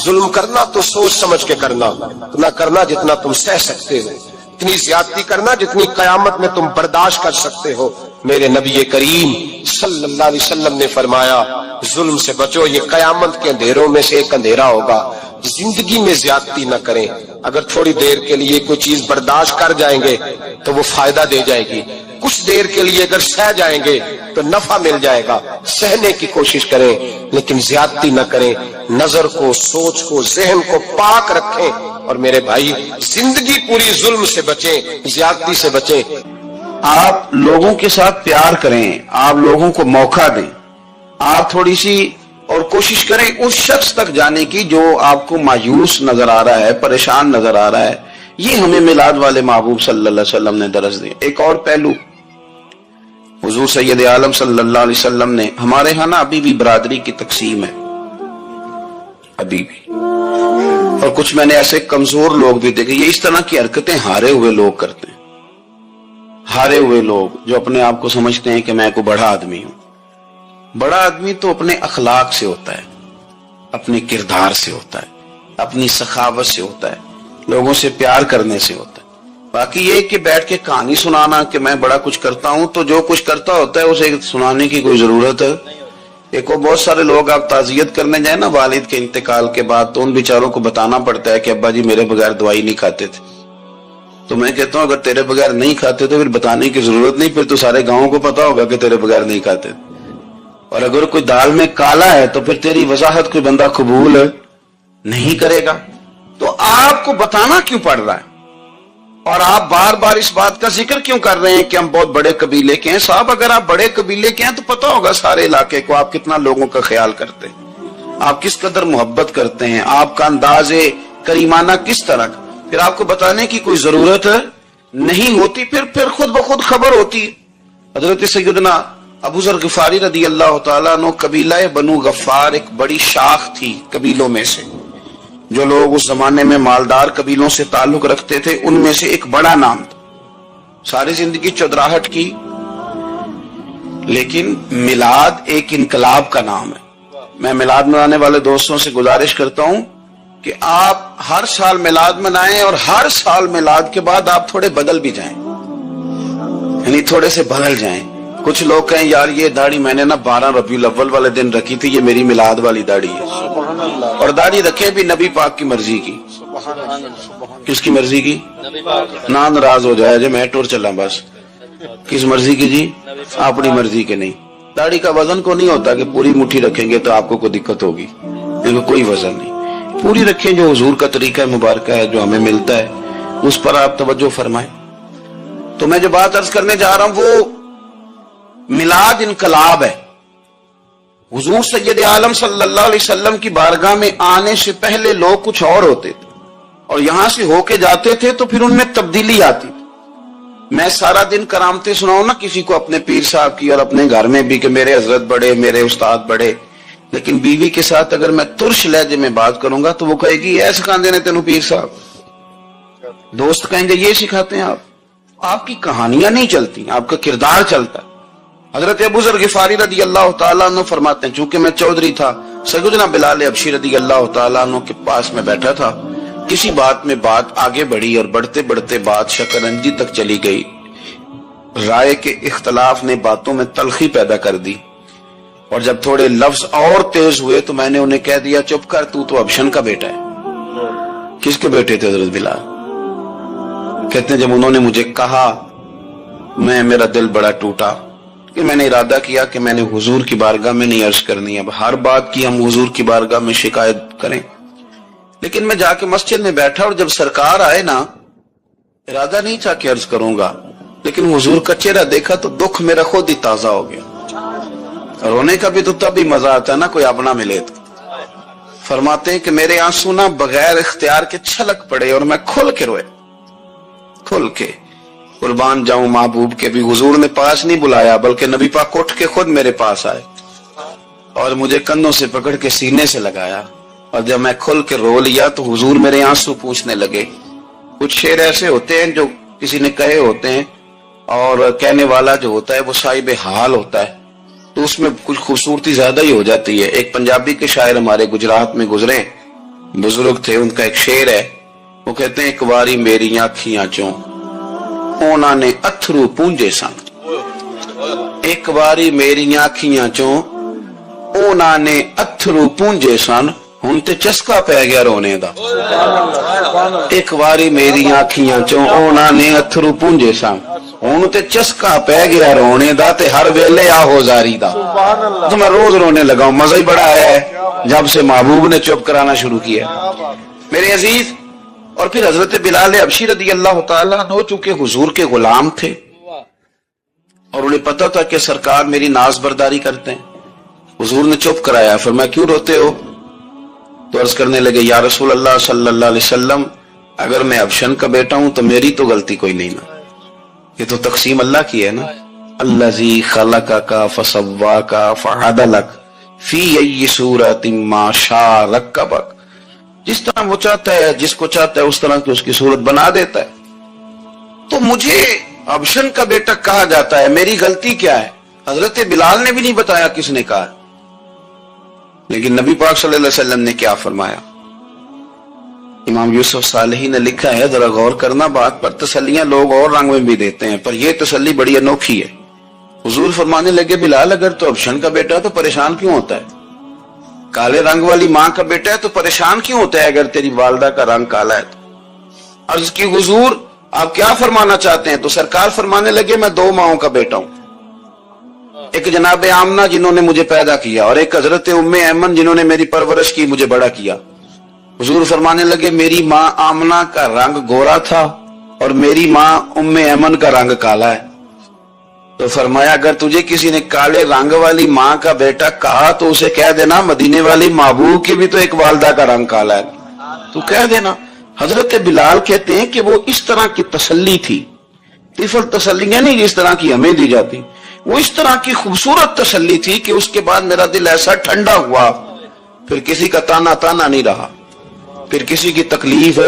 ظلم کرنا تو سوچ سمجھ کے کرنا، اتنا کرنا جتنا تم سہ سکتے ہو، اتنی زیادتی کرنا جتنی قیامت میں تم برداشت کر سکتے ہو۔ میرے نبی کریم صلی اللہ علیہ وسلم نے فرمایا ظلم سے بچو، یہ قیامت کے اندھیروں میں سے ایک اندھیرا ہوگا، زندگی میں زیادتی نہ کریں، اگر تھوڑی دیر کے لیے کوئی چیز برداشت کر جائیں گے تو وہ فائدہ دے جائے گی، کچھ دیر کے لیے اگر سہ جائیں گے تو نفع مل جائے گا، سہنے کی کوشش کریں لیکن زیادتی نہ کریں، نظر کو، سوچ کو، ذہن کو پاک رکھیں، اور میرے بھائی زندگی پوری ظلم سے بچیں، زیادتی سے بچیں۔ آپ لوگوں کے ساتھ پیار کریں، آپ لوگوں کو موقع دیں، آپ تھوڑی سی اور کوشش کریں اس شخص تک جانے کی جو آپ کو مایوس نظر آ رہا ہے، پریشان نظر آ رہا ہے، یہ ہمیں میلاد والے محبوب صلی اللہ علیہ وسلم نے درس دیا۔ ایک اور پہلو، حضور سید عالم صلی اللہ علیہ وسلم نے، ہمارے ہاں نا ابھی بھی برادری کی تقسیم ہے، ابھی بھی، اور کچھ میں نے ایسے کمزور لوگ بھی دیکھے، یہ اس طرح کی حرکتیں ہارے ہوئے لوگ کرتے ہیں، ہارے ہوئے لوگ جو اپنے آپ کو سمجھتے ہیں کہ میں کوئی بڑا آدمی ہوں۔ بڑا آدمی تو اپنے اخلاق سے ہوتا ہے، اپنے کردار سے ہوتا ہے، اپنی سخاوت سے ہوتا ہے، لوگوں سے پیار کرنے سے ہوتا ہے۔ باقی یہ کہ بیٹھ کے کہانی سنانا کہ میں بڑا کچھ کرتا ہوں، تو جو کچھ کرتا ہوتا ہے اسے سنانے کی کوئی ضرورت ہے؟ ایک اور بہت سارے لوگ آپ تعزیت کرنے جائیں نا والد کے انتقال کے بعد، تو ان بیچاروں کو بتانا پڑتا ہے کہ ابا جی میرے بغیر دوائی نہیں کھاتے تھے، تو میں کہتا ہوں اگر تیرے بغیر نہیں کھاتے تو پھر بتانے کی ضرورت نہیں، پھر تو سارے گاؤں کو پتا ہوگا کہ تیرے بغیر نہیں کھاتے، اور اگر کوئی دال میں کالا ہے تو پھر تیری وضاحت کوئی بندہ قبول نہیں کرے گا، تو آپ کو بتانا کیوں پڑ رہا ہے؟ اور آپ بار بار اس بات کا ذکر کیوں کر رہے ہیں کہ ہم بہت بڑے قبیلے کے ہیں؟ صاحب اگر آپ بڑے قبیلے کے ہیں تو پتا ہوگا سارے علاقے کو آپ کتنا لوگوں کا خیال کرتے ہیں، آپ کس قدر محبت کرتے ہیں، آپ کا انداز کریمانہ کس طرح کا، پھر آپ کو بتانے کی کوئی ضرورت نہیں ہوتی، پھر خود بخود خبر ہوتی۔ حضرت سیدنا ابو ذر غفاری رضی اللہ تعالیٰ عنہ، قبیلہ بنو غفار ایک بڑی شاخ تھی قبیلوں میں سے، جو لوگ اس زمانے میں مالدار قبیلوں سے تعلق رکھتے تھے ان میں سے ایک بڑا نام تھا. ساری زندگی چودراہٹ کی، لیکن میلاد ایک انقلاب کا نام ہے. میں میلاد منانے والے دوستوں سے گزارش کرتا ہوں کہ آپ ہر سال میلاد منائیں اور ہر سال میلاد کے بعد آپ تھوڑے بدل بھی جائیں، یعنی تھوڑے سے بدل جائیں. کچھ لوگ کہیں یار یہ داڑھی میں نے نا 12 ربیع الاول والے دن رکھی تھی، یہ میری میلاد والی داڑھی ہے. اور داڑھی رکھے بھی نبی پاک کی مرضی کی. کس کی مرضی کی؟ نہ ناراض ہو جائے جی میں ٹور چلا بس. کس مرضی کی جی؟ اپنی مرضی کے نہیں. داڑھی کا وزن کو نہیں ہوتا کہ پوری مٹھی رکھیں گے تو آپ کو کوئی دقت ہوگی، لیکن کوئی وزن نہیں. پوری رکھیں، جو حضور کا طریقہ مبارکہ ہے جو ہمیں ملتا ہے اس پر آپ توجہ فرمائیں. تو میں جو بات عرض کرنے جا رہا ہوں وہ میلاد انقلاب ہے. حضور سید عالم صلی اللہ علیہ وسلم کی بارگاہ میں آنے سے پہلے لوگ کچھ اور ہوتے تھے اور یہاں سے ہو کے جاتے تھے تو پھر ان میں تبدیلی آتی تھی. میں سارا دن کرامتیں سناؤں نا کسی کو اپنے پیر صاحب کی اور اپنے گھر میں بھی کہ میرے حضرت بڑے، میرے استاد بڑے، لیکن بیوی کے ساتھ اگر میں ترش لہجے میں بات کروں گا تو وہ کہے گی ایسے سکھاندے نے تینوں پیر صاحب. دوست کہیں گے یہ سکھاتے ہیں آپ کی کہانیاں نہیں چلتی، آپ کا کردار چلتا ہے. حضرت ابو ذر غفاری رضی اللہ تعالیٰ عنہ فرماتے ہیں چونکہ میں چودھری تھا، سیدنا بلال حبشی رضی اللہ تعالیٰ عنہ کے پاس میں بیٹھا تھا. کسی بات میں بات آگے بڑھی اور بڑھتے بڑھتے بات شکنجی تک چلی گئی. رائے کے اختلاف نے باتوں میں تلخی پیدا کر دی اور جب تھوڑے لفظ اور تیز ہوئے تو میں نے انہیں کہہ دیا چپ کر، تو ابشن کا بیٹا ہے. کس کے بیٹے تھے حضرت بلال؟ کہتے ہیں جب انہوں نے مجھے کہا میرا دل بڑا ٹوٹا کہ میں نے ارادہ کیا کہ میں نے حضور کی بارگاہ میں نہیں عرض کرنی. اب ہر بات کی ہم حضور کی بارگاہ میں شکایت کریں، لیکن میں جا کے مسجد میں بیٹھا اور جب سرکار آئے نا، ارادہ نہیں تھا کہ عرض کروں گا، لیکن حضور کا چہرہ دیکھا تو دکھ میرا خود ہی تازہ ہو گیا. رونے کا بھی تو تب ہی مزہ آتا ہے نا کوئی اپنا ملے تو. فرماتے ہیں کہ میرے آنسو نہ بغیر اختیار کے چھلک پڑے اور میں کھل کے روئے، کھل کے. قربان جاؤں محبوب کے بھی حضور نے پاس نہیں بلایا بلکہ نبی پاک اٹھ کے خود میرے پاس آئے اور مجھے کندھوں سے پکڑ کے سینے سے لگایا. اور جب میں کھل کے رو لیا تو حضور میرے آنسو پوچھنے لگے. کچھ شعر ایسے ہوتے ہیں جو کسی نے کہے ہوتے ہیں اور کہنے والا جو ہوتا ہے وہ صاحب حال ہوتا ہے تو اس میں کچھ خوبصورتی زیادہ ہی ہو جاتی ہے. ایک پنجابی کے شاعر ہمارے گجرات میں گزرے، بزرگ تھے، ان کا ایک شعر ہے، وہ کہتے ہیں ایک واری میری آنکھیاں چوں اونا نے اتھرو پونجے سن. ایک واری میری آنکھیاں چوں اونا نے اتھرو پونجے سن، ہن تے چسکا پہ گیا رونے دا. ایک واری میری آنکھیاں چوں اونا نے اتھرو پونجے سن، ہن تے چسکا پہ گیا رونے دا تے ہر ویلے آہو زاری دا. تو میں روز رونے لگا ہوں. مزہ ہی بڑا ہے جب سے محبوب نے چپ کرانا شروع کیا میرے عزیز. اور پھر حضرت بلال حبشی رضی اللہ تعالیٰ عنہ چونکہ حضور کے غلام تھے اور انہیں پتا تھا کہ سرکار میری ناز برداری کرتے ہیں، حضور نے چپ کرایا. فرمایا کیوں روتے ہو؟ تو عرض کرنے لگے یا رسول اللہ صلی اللہ علیہ وسلم اگر میں ابشن کا بیٹا ہوں تو میری تو غلطی کوئی نہیں نا، یہ تو تقسیم اللہ کی ہے نا. الذی خلقک فسواک فعدلک فی ای صورت ما شاء رکبک. جس طرح وہ چاہتا ہے، جس کو چاہتا ہے اس طرح کی اس کی صورت بنا دیتا ہے. تو مجھے ابشن کا بیٹا کہا جاتا ہے، میری غلطی کیا ہے؟ حضرت بلال نے بھی نہیں بتایا کس نے کہا، لیکن نبی پاک صلی اللہ علیہ وسلم نے کیا فرمایا. امام یوسف صالحی نے لکھا ہے، ذرا غور کرنا بات پر، تسلیاں لوگ اور رنگ میں بھی دیتے ہیں پر یہ تسلی بڑی انوکھی ہے. حضور فرمانے لگے بلال اگر تو ابشن کا بیٹا تو پریشان کیوں ہوتا ہے؟ کالے رنگ والی ماں کا بیٹا ہے تو پریشان کیوں ہوتا ہے اگر تیری والدہ کا رنگ کالا ہے تو؟ عرض کی حضور آپ کیا فرمانا چاہتے ہیں؟ تو سرکار فرمانے لگے میں دو ماؤں کا بیٹا ہوں، ایک جناب آمنہ جنہوں نے مجھے پیدا کیا اور ایک حضرت ام ایمن جنہوں نے میری پرورش کی، مجھے بڑا کیا. حضور فرمانے لگے میری ماں آمنہ کا رنگ گورا تھا اور میری ماں ام ایمن کا رنگ کالا ہے. تو فرمایا اگر تجھے کسی نے کالے رنگ والی ماں کا بیٹا کہا تو اسے کہہ دینا مدینے والی محبوب کی بھی تو ایک والدہ کا رنگ کالا ہے، تو کہہ دینا. حضرت بلال کہتے ہیں کہ وہ اس طرح کی تسلی تھی، طفل تسلیاں نہیں جس طرح کی ہمیں دی جاتی، وہ اس طرح کی خوبصورت تسلی تھی کہ اس کے بعد میرا دل ایسا ٹھنڈا ہوا، پھر کسی کا تانا نہیں رہا، پھر کسی کی تکلیف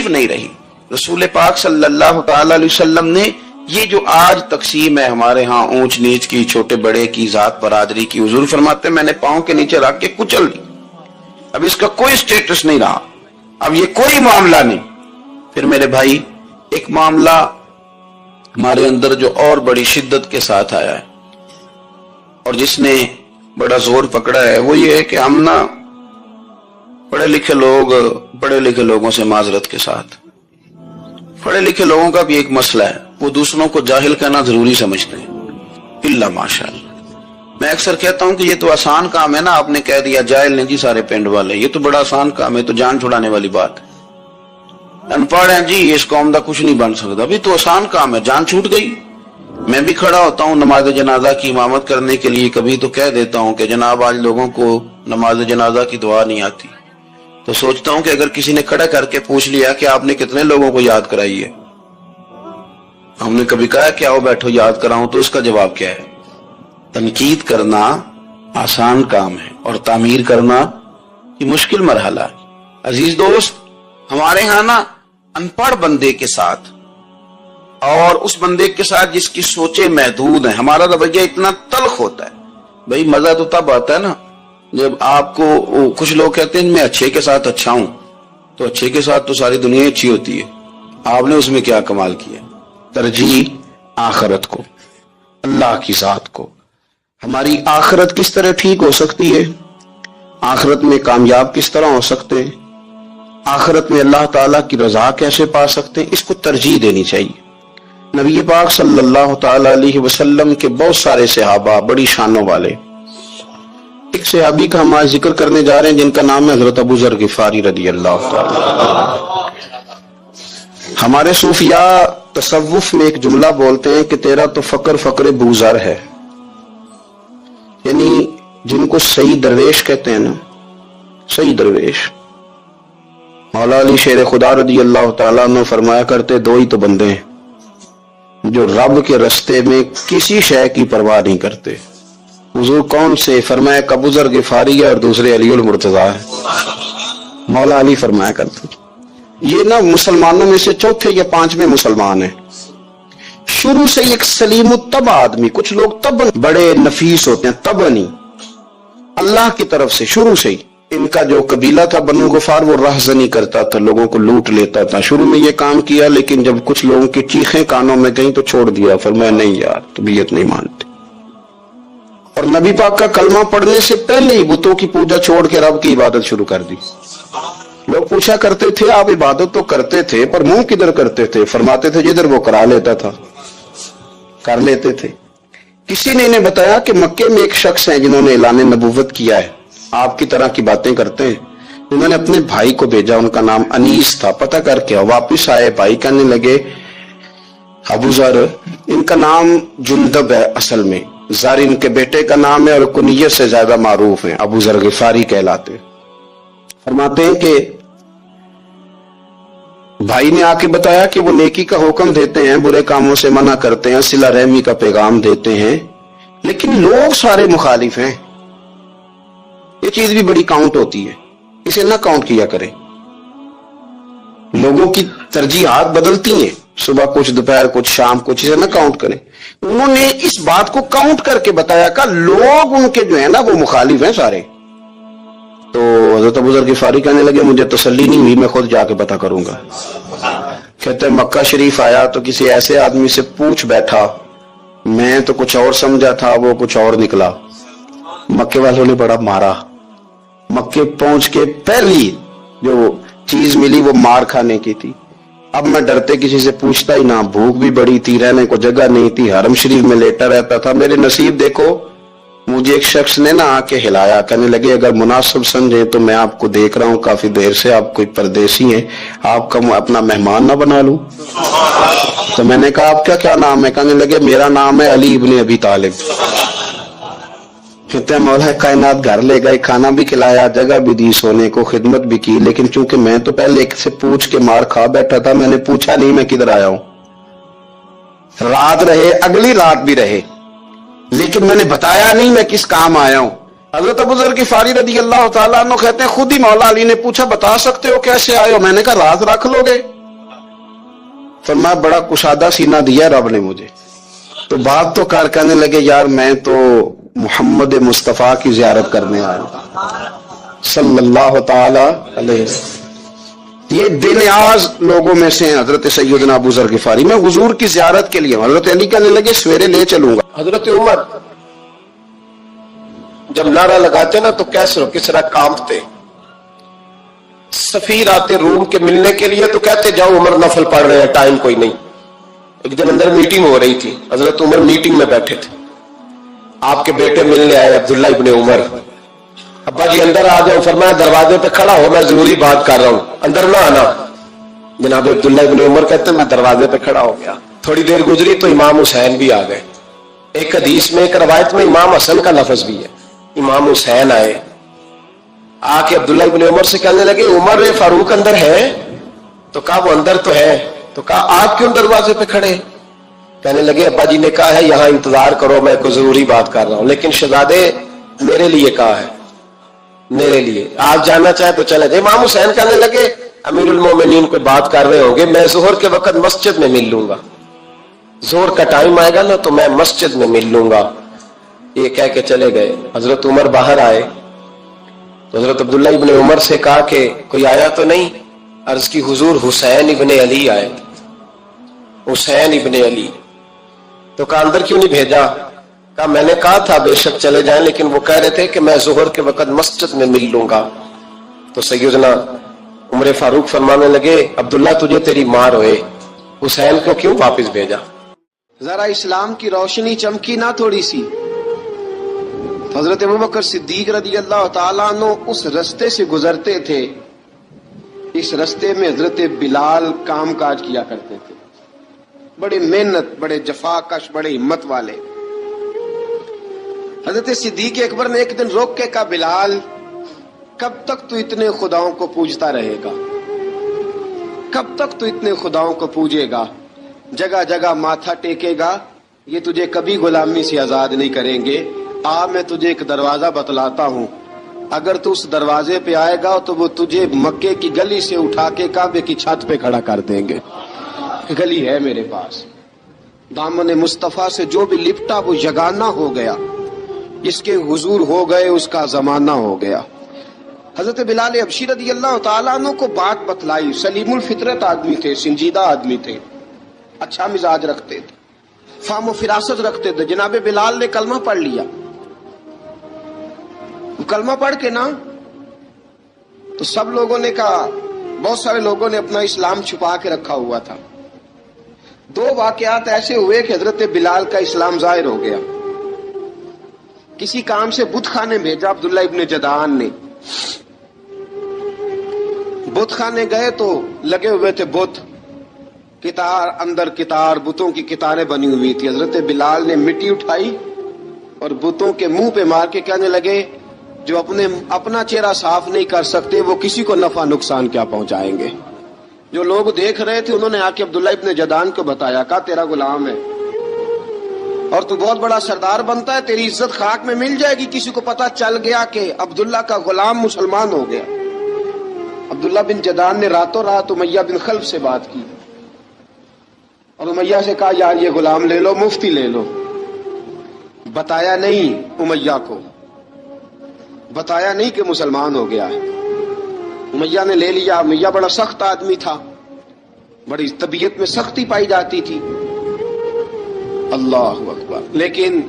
نہیں رہی. رسول پاک صلی اللہ تعالی علیہ وسلم نے یہ جو آج تقسیم ہے ہمارے ہاں اونچ نیچ کی, چھوٹے بڑے کی, ذات برادری کی, حضور فرماتے ہیں میں نے پاؤں کے نیچے رکھ کے کچل دی. اب اس کا کوئی سٹیٹس نہیں رہا, اب یہ کوئی معاملہ نہیں. پھر میرے بھائی ایک معاملہ ہمارے اندر جو اور بڑی شدت کے ساتھ آیا ہے اور جس نے بڑا زور پکڑا ہے وہ یہ ہے کہ ہم نا پڑھے لکھے لوگوں سے معذرت کے ساتھ, پڑھے لکھے لوگوں کا بھی ایک مسئلہ ہے, وہ دوسروں کو جاہل کہنا ضروری سمجھتے ہیں. الا ماشاءاللہ میں اکثر کہتا ہوں کہ یہ تو آسان کام ہے نا, آپ نے کہہ دیا جاہل نہیں جی سارے پنڈ والے, یہ تو بڑا آسان کام ہے, تو جان چھڑانے والی بات ہے. ان پڑھ ہیں جی اس قوم دا کچھ نہیں بن سکتا, بھی تو آسان کام ہے, جان چھوٹ گئی. میں بھی کھڑا ہوتا ہوں نماز جنازہ کی امامت کرنے کے لیے, کبھی تو کہہ دیتا ہوں کہ جناب آج لوگوں کو نماز جنازہ کی دعا نہیں آتی, تو سوچتا ہوں کہ اگر کسی نے کھڑا کر کے پوچھ لیا کہ آپ نے کتنے لوگوں کو یاد کرائی ہے, ہم نے کبھی کہا کہ آؤ بیٹھو یاد کراؤں, تو اس کا جواب کیا ہے؟ تنقید کرنا آسان کام ہے اور تعمیر کرنا یہ مشکل مرحلہ ہے. عزیز دوست, ہمارے ہاں نا ان پڑھ بندے کے ساتھ اور اس بندے کے ساتھ جس کی سوچیں محدود ہیں ہمارا رویہ اتنا تلخ ہوتا ہے. بھئی مزہ تو تب آتا ہے نا جب آپ کو, کچھ لوگ کہتے ہیں میں اچھے کے ساتھ اچھا ہوں, تو اچھے کے ساتھ تو ساری دنیا اچھی ہوتی ہے, آپ نے اس میں کیا کمال کیا؟ ترجیح آخرت کو, اللہ کی ذات کو. ہماری آخرت کس طرح ٹھیک ہو سکتی ہے, آخرت میں کامیاب کس طرح ہو سکتے ہیں, آخرت میں اللہ تعالیٰ کی رضا کیسے پا سکتے ہیں, اس کو ترجیح دینی چاہیے. نبی پاک صلی اللہ تعالی علیہ وسلم کے بہت سارے صحابہ بڑی شانوں والے, ایک صحابی کا ہم آج ذکر کرنے جا رہے ہیں جن کا نام ہے حضرت ابو ذر غفاری رضی اللہ تعالی. ہمارے صوفیاء تصوف میں ایک جملہ بولتے ہیں کہ تیرا تو فقر بوزر ہے, یعنی جن کو صحیح درویش کہتے ہیں نا, صحیح درویش. مولا علی شیر خدا رضی اللہ تعالیٰ نے فرمایا کرتے دو ہی تو بندے ہیں جو رب کے رستے میں کسی شے کی پرواہ نہیں کرتے. حضور کون سے؟ فرمایا ابو ذر غفاری ہے اور دوسرے علی المرتضی ہے. مولا علی فرمایا کرتے یہ نا مسلمانوں میں سے چوتھے یا پانچویں مسلمان ہیں. شروع سے ایک سلیم الطبع آدمی, کچھ لوگ طبع بڑے نفیس ہوتے ہیں, طبع نہیں, اللہ کی طرف سے شروع سے ہی. ان کا جو قبیلہ تھا بنو غفار وہ رہزنی کرتا تھا, لوگوں کو لوٹ لیتا تھا. شروع میں یہ کام کیا لیکن جب کچھ لوگوں کی چیخیں کانوں میں گئیں تو چھوڑ دیا, فرمایا نہیں یار طبیعت نہیں مانتی. اور نبی پاک کا کلمہ پڑھنے سے پہلے ہی بتوں کی پوجا چھوڑ کے رب کی عبادت شروع کر دی. لوگ پوچھا کرتے تھے آپ عبادت تو کرتے تھے پر منہ کدھر کرتے تھے؟ فرماتے تھے جدھر وہ کرا لیتا تھا کر لیتے تھے. کسی نے انہیں بتایا کہ مکے میں ایک شخص ہیں جنہوں نے اعلان نبوت کیا ہے, آپ کی طرح کی باتیں کرتے ہیں. انہوں نے اپنے بھائی کو بھیجا, ان کا نام انیس تھا, پتہ کر کے واپس آئے. بھائی کہنے لگے ابو ذر, ان کا نام جندب ہے اصل میں, زر ان کے بیٹے کا نام ہے اور کنیت سے زیادہ معروف ہیں, ابو ذر غفاری کہلاتے. فرماتے ہیں کہ بھائی نے آ کے بتایا کہ وہ نیکی کا حکم دیتے ہیں, برے کاموں سے منع کرتے ہیں, صلہ رحمی کا پیغام دیتے ہیں, لیکن لوگ سارے مخالف ہیں. یہ چیز بھی بڑی کاؤنٹ ہوتی ہے, اسے نہ کاؤنٹ کیا کریں. لوگوں کی ترجیحات بدلتی ہیں, صبح کچھ دوپہر کچھ شام کچھ, اسے نہ کاؤنٹ کریں. انہوں نے اس بات کو کاؤنٹ کر کے بتایا کہ لوگ ان کے جو ہے نا وہ مخالف ہیں سارے. تو حضرت ابو ذر غفاری کہنے لگے مجھے تسلی نہیں ہوئی, میں خود جا کے پتہ کروں گا. کہتے ہیں مکہ شریف آیا تو کسی ایسے آدمی سے پوچھ بیٹھا, میں تو کچھ اور سمجھا تھا وہ کچھ اور نکلا. مکے والوں نے بڑا مارا. مکے پہنچ کے پہلی جو چیز ملی وہ مار کھانے کی تھی. اب میں ڈرتے کسی سے پوچھتا ہی نہ, بھوک بھی بڑی تھی, رہنے کو جگہ نہیں تھی, حرم شریف میں لیٹا رہتا تھا. میرے نصیب دیکھو, مجھے ایک شخص نے نہ آ کے ہلایا, کہنے لگے اگر مناسب سمجھے تو میں آپ کو دیکھ رہا ہوں کافی دیر سے, آپ کوئی پردیسی ہیں, آپ کا اپنا مہمان نہ بنا لوں. تو میں نے کہا آپ کا کیا نام ہے؟ کہنے لگے میرا نام ہے علی ابن ابی طالب. کہتے ہیں مولا کائنات گھر لے گئے, کھانا بھی کھلایا, جگہ بھی دی, سونے کو خدمت بھی کی, لیکن چونکہ میں تو پہلے ایک سے پوچھ کے مار کھا بیٹھا تھا, میں نے پوچھا نہیں میں کدھر آیا ہوں. رات رہے, اگلی رات بھی رہے, لیکن میں نے بتایا نہیں میں کس کام آیا ہوں. حضرت ابو ذر غفاری رضی اللہ تعالیٰ عنہ کہتے ہیں خود ہی مولا علی نے پوچھا بتا سکتے ہو کیسے آئے ہو؟ میں نے کہا راز رکھ لو گے؟ فرمایا بڑا کشادہ سینہ دیا رب نے مجھے. تو بات تو کر کہنے لگے یار میں تو محمد مصطفیٰ کی زیارت کرنے آیا صلی اللہ تعالی علیہ وسلم. یہ بے نیاز لوگوں میں سے ہیں حضرت سیدنا ابو ذر غفاری. میں حضور کی زیارت کے لیے حضرت علی کہنے لگے سویرے لے چلوں گا. حضرت عمر جب نعرہ لگاتے نا تو کس طرح کانپتے. سفیر آتے روم کے ملنے کے لیے تو کہتے جاؤ عمر نفل پڑھ رہے ہیں ٹائم کوئی نہیں. ایک دن اندر میٹنگ ہو رہی تھی, حضرت عمر میٹنگ میں بیٹھے تھے, آپ کے بیٹے ملنے آئے عبداللہ ابن عمر. ابا جی اندر آ جاؤ. فرمایا دروازے پہ کھڑا ہو میں ضروری بات کر رہا ہوں, اندر نہ آنا. جناب عبداللہ ابن عمر کہتے ہیں میں دروازے پہ کھڑا ہو گیا. تھوڑی دیر گزری تو امام حسین بھی آ گئے. ایک حدیث میں ایک روایت میں امام حسن کا لفظ بھی ہے. امام حسین آئے, آ کے عبداللہ ابن عمر سے کہنے لگے عمر فاروق اندر ہے؟ تو کہا وہ اندر تو ہے. تو کہا آپ کیوں دروازے پہ کھڑے؟ کہنے لگے ابا جی نے کہا ہے یہاں انتظار کرو میں کوئی ضروری بات کر رہا ہوں, لیکن شہزادے میرے لیے کہا ہے, میرے لیے آپ جانا چاہے تو چلے جائے. امام حسین کہنے لگے امیر المومنین کوئی بات کر رہے ہوں گے, میں ظہر کے وقت مسجد میں مل لوں گا, ظہر کا ٹائم آئے گا نا تو میں مسجد میں مل لوں گا. یہ کہہ کے چلے گئے. حضرت عمر باہر آئے تو حضرت عبداللہ ابن عمر سے کہا کہ کوئی آیا تو نہیں؟ عرض کی حضور حسین ابن علی آئے. حسین ابن علی. تو کہا اندر کیوں نہیں بھیجا؟ کہا میں نے کہا تھا بے شک چلے جائیں, لیکن وہ کہہ رہے تھے کہ میں ظہر کے وقت مسجد میں مل لوں گا. تو سیدنا عمر فاروق فرمانے لگے عبداللہ تجھے تیری ماں روئے, حسین کو کیوں واپس بھیجا؟ ذرا اسلام کی روشنی چمکی نہ تھوڑی سی. حضرت ابوبکر صدیق رضی اللہ تعالیٰ عنہ اس رستے سے گزرتے تھے. اس رستے میں حضرت بلال کام کاج کیا کرتے تھے, بڑے محنت, بڑے جفا کش, بڑے ہمت والے. حضرت صدیق اکبر نے ایک دن روک کے کہا بلال کب تک تو اتنے خداؤں کو پوجتا رہے گا؟ کب تک تو اتنے خداؤں کو پوجے گا, جگہ جگہ ماتھا ٹیکے گا؟ یہ تجھے کبھی غلامی سے آزاد نہیں کریں گے. میں تجھے ایک دروازہ بتلاتا ہوں, اگر تو اس دروازے پہ آئے گا تو وہ تجھے مکے کی گلی سے اٹھا کے کعبے کی چھت پہ کھڑا کر دیں گے. گلی ہے میرے پاس, دامن مصطفیٰ سے جو بھی لپٹا وہ یگانہ ہو گیا, جس کے حضور ہو گئے اس کا زمانہ ہو گیا. حضرت بلال حبشی رضی اللہ تعالیٰ عنہ کو بات بتلائی. سلیم الفطرت آدمی تھے, سنجیدہ آدمی تھے, اچھا مزاج رکھتے تھے, فہم و فراست رکھتے تھے. جناب بلال نے کلمہ پڑھ لیا. کلمہ پڑھ کے نا تو سب لوگوں نے کہا, بہت سارے لوگوں نے اپنا اسلام چھپا کے رکھا ہوا تھا. دو واقعات ایسے ہوئے کہ حضرت بلال کا اسلام ظاہر ہو گیا. کسی کام سے بت خانے بھیجا عبداللہ ابن جدعان نے. بت خانے گئے تو لگے ہوئے تھے بت, کتار اندر کتار, بتوں کی کتاریں بنی ہوئی تھی. حضرت بلال نے مٹی اٹھائی اور بتوں کے منہ پہ مار کے کہنے لگے جو اپنا چہرہ صاف نہیں کر سکتے وہ کسی کو نفع نقصان کیا پہنچائیں گے. جو لوگ دیکھ رہے تھے انہوں نے آ کے عبداللہ ابن جدعان کو بتایا, کہا تیرا غلام ہے اور تو بہت بڑا سردار بنتا ہے, تیری عزت خاک میں مل جائے گی کسی کو پتا چل گیا کہ عبداللہ کا غلام مسلمان ہو گیا. عبداللہ بن جدعان نے راتوں رات امیہ بن خلف سے بات کی اور امیہ سے کہا یار یہ غلام لے لو, مفتی لے لو. بتایا نہیں امیہ کو, بتایا نہیں کہ مسلمان ہو گیا ہے. امیہ نے لے لیا. امیہ بڑا سخت آدمی تھا, بڑی طبیعت میں سختی پائی جاتی تھی. اللہ اکبر. لیکن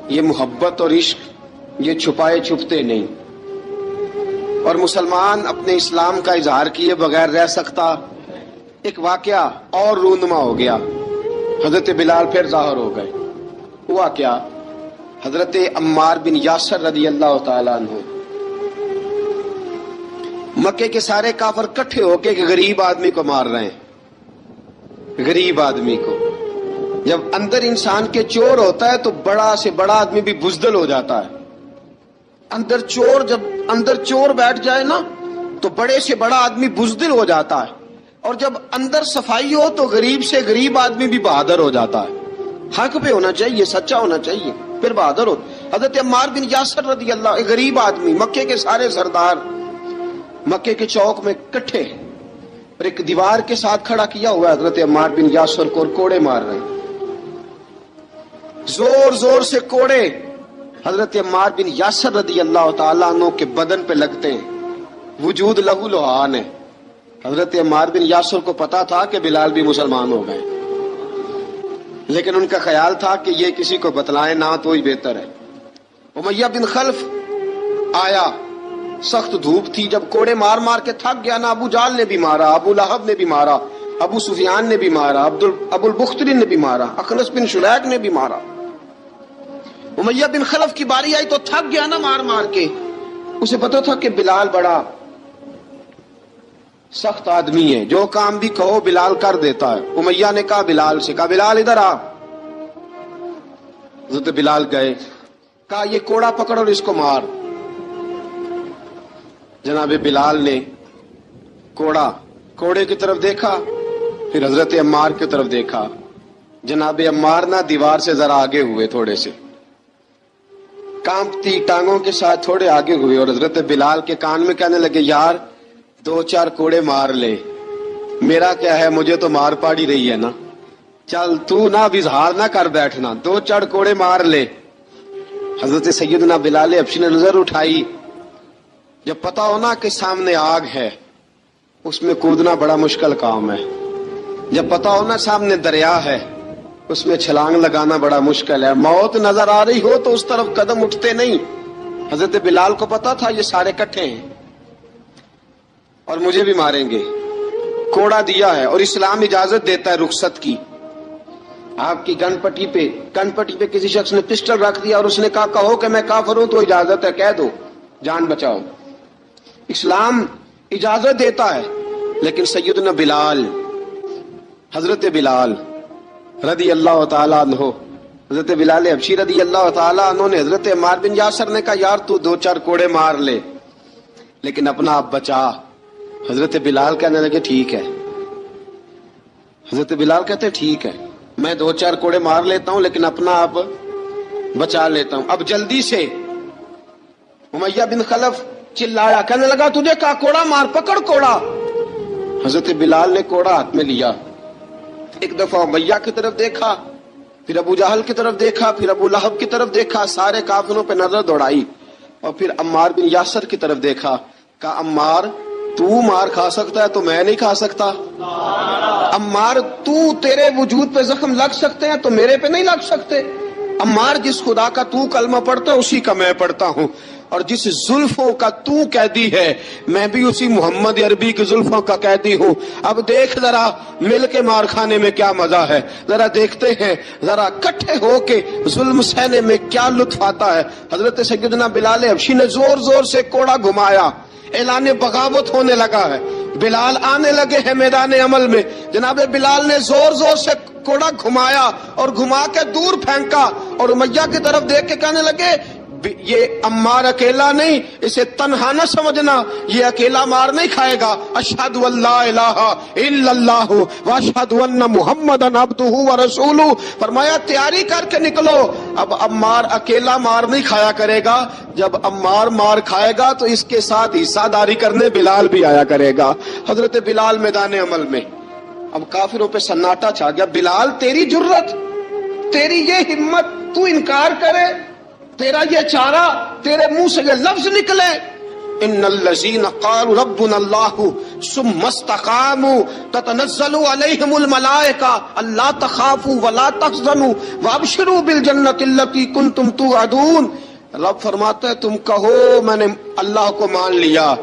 یہ محبت اور عشق یہ چھپائے چھپتے نہیں, اور مسلمان اپنے اسلام کا اظہار کیے بغیر رہ سکتا. ایک واقعہ اور رونما ہو گیا, حضرت بلال پھر ظاہر ہو گئے. ہوا کیا؟ حضرت عمار بن یاسر رضی اللہ تعالیٰ عنہ, مکے کے سارے کافر کٹھے ہو کے ایک غریب آدمی کو مار رہے ہیں. غریب آدمی کو جب اندر انسان کے چور ہوتا ہے تو بڑا سے بڑا آدمی بھی بزدل ہو جاتا ہے. جب اندر چور بیٹھ جائے نا تو بڑے سے بڑا آدمی بزدل ہو جاتا ہے, اور جب اندر صفائی ہو تو غریب سے غریب آدمی بھی بہادر ہو جاتا ہے. حق پہ ہونا چاہیے, سچا ہونا چاہیے, پھر بہادر ہو. حضرت عمار بن یاسر رضی اللہ، ایک غریب آدمی، مکے کے سارے سردار مکے کے چوک میں اکٹھے اور ایک دیوار کے ساتھ کھڑا کیا ہوا ہے حضرت عمار بن یاسر کو، اور کوڑے مار رہے ہیں، زور زور سے کوڑے حضرت عمار بن یاسر رضی اللہ تعالیٰ عنہ کے بدن پہ لگتے ہیں، وجود لہو لہان ہے۔ حضرت عمار بن یاسر کو پتا تھا کہ بلال بھی مسلمان ہو گئے، لیکن ان کا خیال تھا کہ یہ کسی کو بتلائیں نہ تو ہی بہتر ہے۔ امیہ بن خلف آیا، سخت دھوپ تھی، جب کوڑے مار مار کے تھک گیا نا، ابو جال نے بھی مارا، ابو لہب نے بھی مارا، ابو سفیان نے بھی مارا، ابو البختری نے بھی مارا، اخنس بن شریک نے بھی مارا۔ امیہ بن خلف کی باری آئی تو تھک گیا نا مار مار کے، اسے پتا تھا کہ بلال بڑا سخت آدمی ہے، جو کام بھی کہو بلال کر دیتا ہے۔ امیہ نے کہا بلال سے، کہا بلال ادھر آ۔ حضرت بلال گئے، کہا یہ کوڑا پکڑ اور اس کو مار۔ جناب بلال نے کوڑے کی طرف دیکھا، پھر حضرت عمار کی طرف دیکھا۔ جناب عمار نہ دیوار سے ذرا آگے ہوئے، تھوڑے سے کانپتی ٹانگوں کے ساتھ تھوڑے آگے ہوئے، اور حضرت بلال کے کان میں کہنے لگے یار 2-4 کوڑے مار لے، میرا کیا ہے، مجھے تو مار پاڑی رہی ہے نا، چل تو نہ اب اظہار نہ کر بیٹھنا، 2-4 کوڑے مار لے۔ حضرت سیدنا بلال حبشی نے نظر اٹھائی، جب پتا ہونا کہ سامنے آگ ہے اس میں کودنا بڑا مشکل کام ہے، جب پتا ہونا سامنے دریا ہے اس میں چھلانگ لگانا بڑا مشکل ہے، موت نظر آ رہی ہو تو اس طرف قدم اٹھتے نہیں۔ حضرت بلال کو پتا تھا یہ سارے کٹھے ہیں اور مجھے بھی ماریں گے، کوڑا دیا ہے، اور اسلام اجازت دیتا ہے رخصت کی۔ آپ کی گن پٹی پہ کسی شخص نے پسٹل رکھ دیا اور اس نے کہا کہو کہ میں کافر ہوں تو اجازت ہے، کہہ دو، جان بچاؤ، اسلام اجازت دیتا ہے۔ لیکن سیدنا بلال، حضرت بلال رضی اللہ تعالیٰ عنہ، حضرت بلال حبشی رضی اللہ تعالیٰ عنہ نے حضرت عمار بن یاسر نے کہا یار تو 2-4 کوڑے مار لے لیکن اپنا آپ بچا۔ حضرت بلال کہنے لگے ٹھیک ہے، حضرت بلال کہتے ٹھیک ہے، میں 2-4 کوڑے مار لیتا ہوں لیکن اپنا آپ بچا لیتا ہوں۔ اب جلدی سے امیہ بن خلف چلایا، کہنے لگا تجھے کہا کوڑا مار، پکڑ کوڑا۔ حضرت بلال نے کوڑا ہاتھ میں لیا، ایک دفعہ امیہ کی طرف دیکھا، پھر ابو جہل کی طرف دیکھا، پھر ابو لہب کی طرف دیکھا، سارے کافروں پہ نظر دوڑائی، اور پھر عمار بن یاسر کی طرف دیکھا، کہا عمار تو مار کھا سکتا ہے تو میں نہیں کھا سکتا، عمار تیرے وجود پہ زخم لگ سکتے ہیں تو میرے پہ نہیں لگ سکتے، عمار جس خدا کا تو کلمہ پڑھتا ہے اسی کا میں پڑھتا ہوں، اور جس زلفوں کا تو قیدی ہے میں بھی اسی محمد عربی کی زلفوں کا قیدی ہوں۔ اب دیکھ ذرا مل کے مار کھانے میں کیا مزہ ہے، ذرا دیکھتے ہیں، ذرا اکٹھے ہو کے ظلم سہنے میں کیا لطف آتا ہے۔ حضرت سیدنا بلال حبشی نے زور زور سے کوڑا گھمایا، اعلان بغاوت ہونے لگا ہے، بلال آنے لگے ہیں میدان عمل میں۔ جناب بلال نے زور زور سے کوڑا گھمایا اور گھما کے دور پھینکا، اور امیہ کی طرف دیکھ کے کہنے لگے یہ عمار اکیلا نہیں، اسے تنہا نہ سمجھنا، یہ اکیلا مار نہیں کھائے گا۔ اشہد ان لا الہ الا اللہ واشہد ان محمدن عبدہ ورسولہ، فرمایا تیاری کر کے نکلو، اب عمار اکیلا مار نہیں کھایا کرے گا، جب عمار مار کھائے گا تو اس کے ساتھ حصہ داری کرنے بلال بھی آیا کرے گا۔ حضرت بلال میدان عمل میں، اب کافروں پہ سناٹا چھا گیا۔ بلال تیری جرت، تیری یہ ہمت، تو انکار کرے، تیرا یہ چارہ، تیرے منہ سے یہ لفظ نکلے، ان الذین قالوا ربنا اللہ ثم استقاموا تتنزل علیہم الملائکہ الا تخافوا ولا تحزنوا وابشروا بالجنۃ التی کنتم توعدون۔ رب فرماتا ہے تم کہو میں نے اللہ کو مان لیا،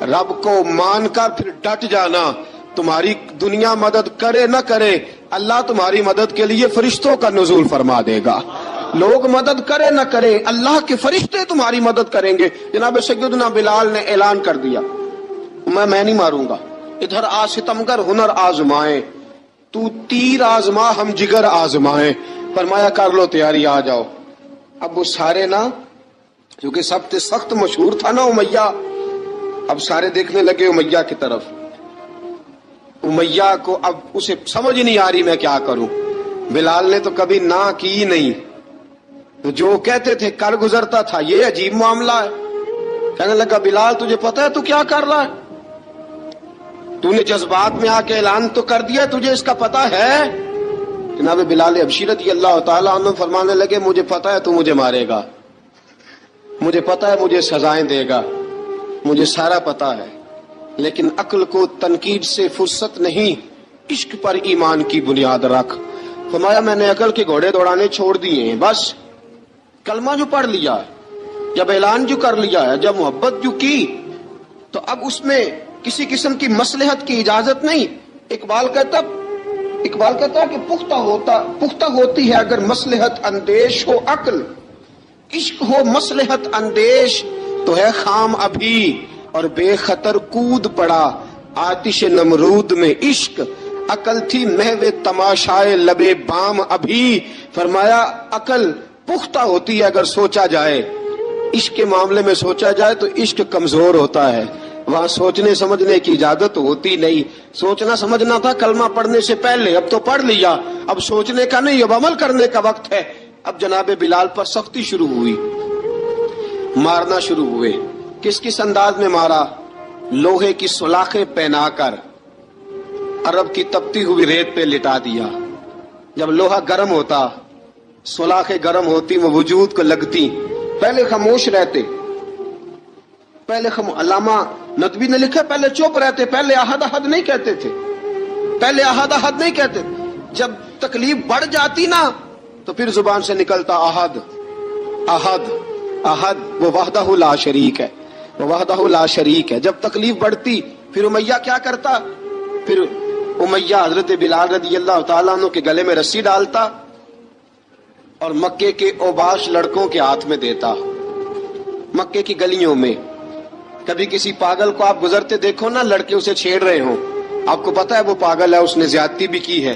رب کو مان کر پھر ڈٹ جانا، تمہاری دنیا مدد کرے نہ کرے اللہ تمہاری مدد کے لیے فرشتوں کا نزول فرما دے گا، لوگ مدد کرے نہ کرے اللہ کے فرشتے تمہاری مدد کریں گے۔ جناب سیدنا بلال نے اعلان کر دیا میں نہیں ماروں گا، ادھر آ ستمگر ہنر آزمائیں، تو تیر آزما ہم جگر آزمائیں، فرمایا کر لو تیاری آ جاؤ۔ اب وہ سارے نا، کیونکہ سب سے سخت مشہور تھا نا امیہ، اب سارے دیکھنے لگے امیہ کی طرف۔ امیہ کو اب اسے سمجھ نہیں آ رہی میں کیا کروں، بلال نے تو کبھی نہ کی نہیں، تو جو کہتے تھے کر گزرتا تھا. یہ عجیب معاملہ ہے. کہنے لگا بلال تجھے پتا ہے تو کیا کر رہا ہے؟ تو نے جذبات میں آ کے اعلان تو کر دیا, تجھے اس کا پتا ہے؟ جناب بلال حبشی رضی اللہ تعالیٰ عنہ فرمانے لگے مجھے پتا ہے تو مجھے مارے گا, مجھے پتا ہے مجھے سزائیں دے گا, مجھے سارا پتا ہے, لیکن عقل کو تنقید سے فرصت نہیں, عشق پر ایمان کی بنیاد رکھ. فرمایا میں نے عقل کے گھوڑے دوڑانے چھوڑ دیے ہیں, بس کلمہ جو پڑھ لیا ہے, جب اعلان جو کر لیا ہے, جب محبت جو کی, تو اب اس میں کسی قسم کی مصلحت کی اجازت نہیں. اقبال کہتا کہ پختہ ہوتی ہے اگر مصلحت اندیش ہو عقل, عشق ہو مصلحت اندیش تو ہے خام ابھی, اور بے خطر کود پڑا آتش نمرود میں عشق, عقل تھی محو تماشائے لبے بام ابھی. فرمایا عقل پختہ ہوتی ہے اگر سوچا جائے, عشق کے معاملے میں سوچا جائے تو عشق کمزور ہوتا ہے, وہاں سوچنے سمجھنے کی اجازت ہوتی نہیں. سوچنا سمجھنا تھا کلمہ پڑھنے سے پہلے, اب تو پڑھ لیا, اب سوچنے کا نہیں, اب عمل کرنے کا وقت ہے. اب جناب بلال پر سختی شروع ہوئی, مارنا شروع ہوئے. کس کس انداز میں مارا؟ لوہے کی سلاخیں پہنا کر عرب کی تپتی ہوئی ریت پہ لٹا دیا. جب لوہا گرم ہوتا, سلاخیں گرم ہوتی, وہ وجود کو لگتی, پہلے خاموش رہتے, پہلے علامہ ندوی نے لکھا پہلے چپ رہتے, پہلے احد احد نہیں کہتے تھے, پہلے احد احد نہیں کہتے. جب تکلیف بڑھ جاتی نا تو پھر زبان سے نکلتا احد احد احد, وہ وحدہ لا شریک ہے, وہ وحدہ لا شریک ہے. جب تکلیف بڑھتی پھر امیہ کیا کرتا؟ پھر امیہ حضرت بلال رضی اللہ تعالیٰ عنہ کے گلے میں رسی ڈالتا اور مکے کے اوباش لڑکوں کے ہاتھ میں دیتا. مکے کی گلیوں میں کبھی کسی پاگل کو آپ گزرتے دیکھو نا, لڑکے اسے چھیڑ رہے ہوں, آپ کو پتا ہے وہ پاگل ہے, اس نے زیادتی بھی کی ہے.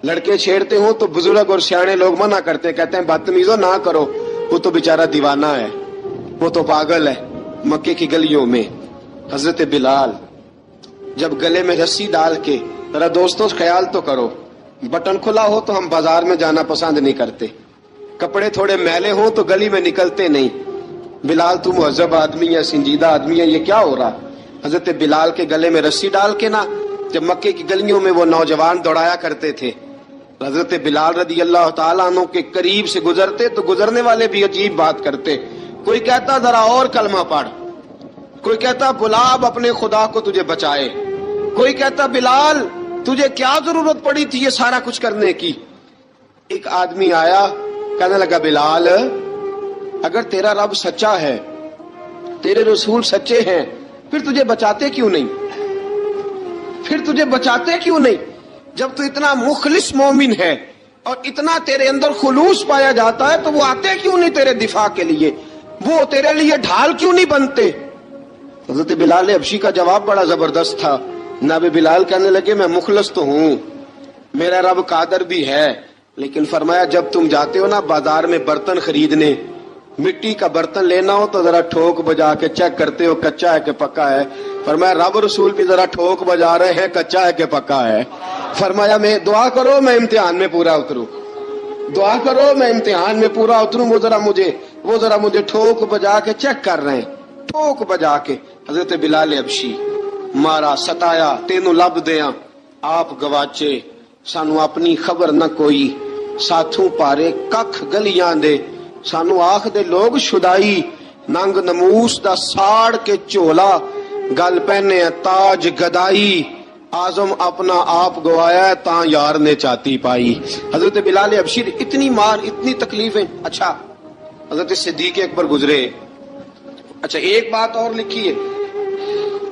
لڑکے چھیڑتے ہوں تو بزرگ اور سیانے لوگ منع کرتے, کہتے ہیں بدتمیزوں نہ کرو, وہ تو بیچارہ دیوانہ ہے, وہ تو پاگل ہے. مکے کی گلیوں میں حضرت بلال جب گلے میں رسی ڈال کے, ذرا دوستوں خیال تو کرو, بٹن کھلا ہو تو ہم بازار میں جانا پسند نہیں کرتے, کپڑے تھوڑے میلے ہوں تو گلی میں نکلتے نہیں. بلال تو مہذب آدمی ہے, سنجیدہ آدمی ہے, یہ کیا ہو رہا؟ حضرت بلال کے گلے میں رسی ڈال کے نا جب مکے کی گلیوں میں وہ نوجوان دوڑایا کرتے تھے, حضرت بلال رضی اللہ تعالیٰ عنہ کے قریب سے گزرتے تو گزرنے والے بھی عجیب بات کرتے. کوئی کہتا ذرا اور کلمہ پڑھ, کوئی کہتا بلا اب اپنے خدا کو تجھے بچائے, کوئی کہتا بلال تجھے کیا ضرورت پڑی تھی یہ سارا کچھ کرنے کی. ایک آدمی آیا, کہنے لگا بلال اگر تیرا رب سچا ہے, تیرے رسول سچے ہیں, پھر تجھے بچاتے کیوں نہیں؟ پھر تجھے بچاتے کیوں نہیں؟ جب تو اتنا مخلص مومن ہے اور اتنا تیرے اندر خلوص پایا جاتا ہے تو وہ آتے کیوں نہیں تیرے دفاع کے لیے, وہ تیرے لیے ڈھال کیوں نہیں بنتے؟ حضرت بلال حبشی کا جواب بڑا زبردست تھا. جناب بلال کہنے لگے میں مخلص تو ہوں, میرا رب قادر بھی ہے, لیکن فرمایا جب تم جاتے ہو نا بازار میں برتن خریدنے, مٹی کا برتن لینا ہو تو ذرا ٹھوک بجا کے چیک کرتے ہو کچا ہے کہ پکا ہے. فرمایا رب رسول بھی ذرا ٹھوک بجا رہے ہیں کچا ہے کہ پکا ہے. فرمایا میں دعا کرو میں امتحان میں پورا اتروں, دعا کرو میں امتحان میں پورا اتروں. وہ ذرا مجھے ٹھوک بجا کے چیک کر رہے ہیں, ٹھوک بجا کے. حضرت بلال حبشی مارا ستایا, تینوں لب دیاں آپ گواچے, سانو اپنی خبر نہ کوئی, ساتھوں پارے ککھ گلیاں دے, سانو آخ دے لوگ شدائی, ننگ نموس دا ساڑ کے چولا, گل پہنے تاج گدائی, آزم اپنا آپ گوایا تا یار نے چاتی پائی. حضرت بلال حبشی اتنی مار, اتنی تکلیفیں. اچھا حضرت صدیق اکبر گزرے. اچھا ایک بات اور لکھی ہے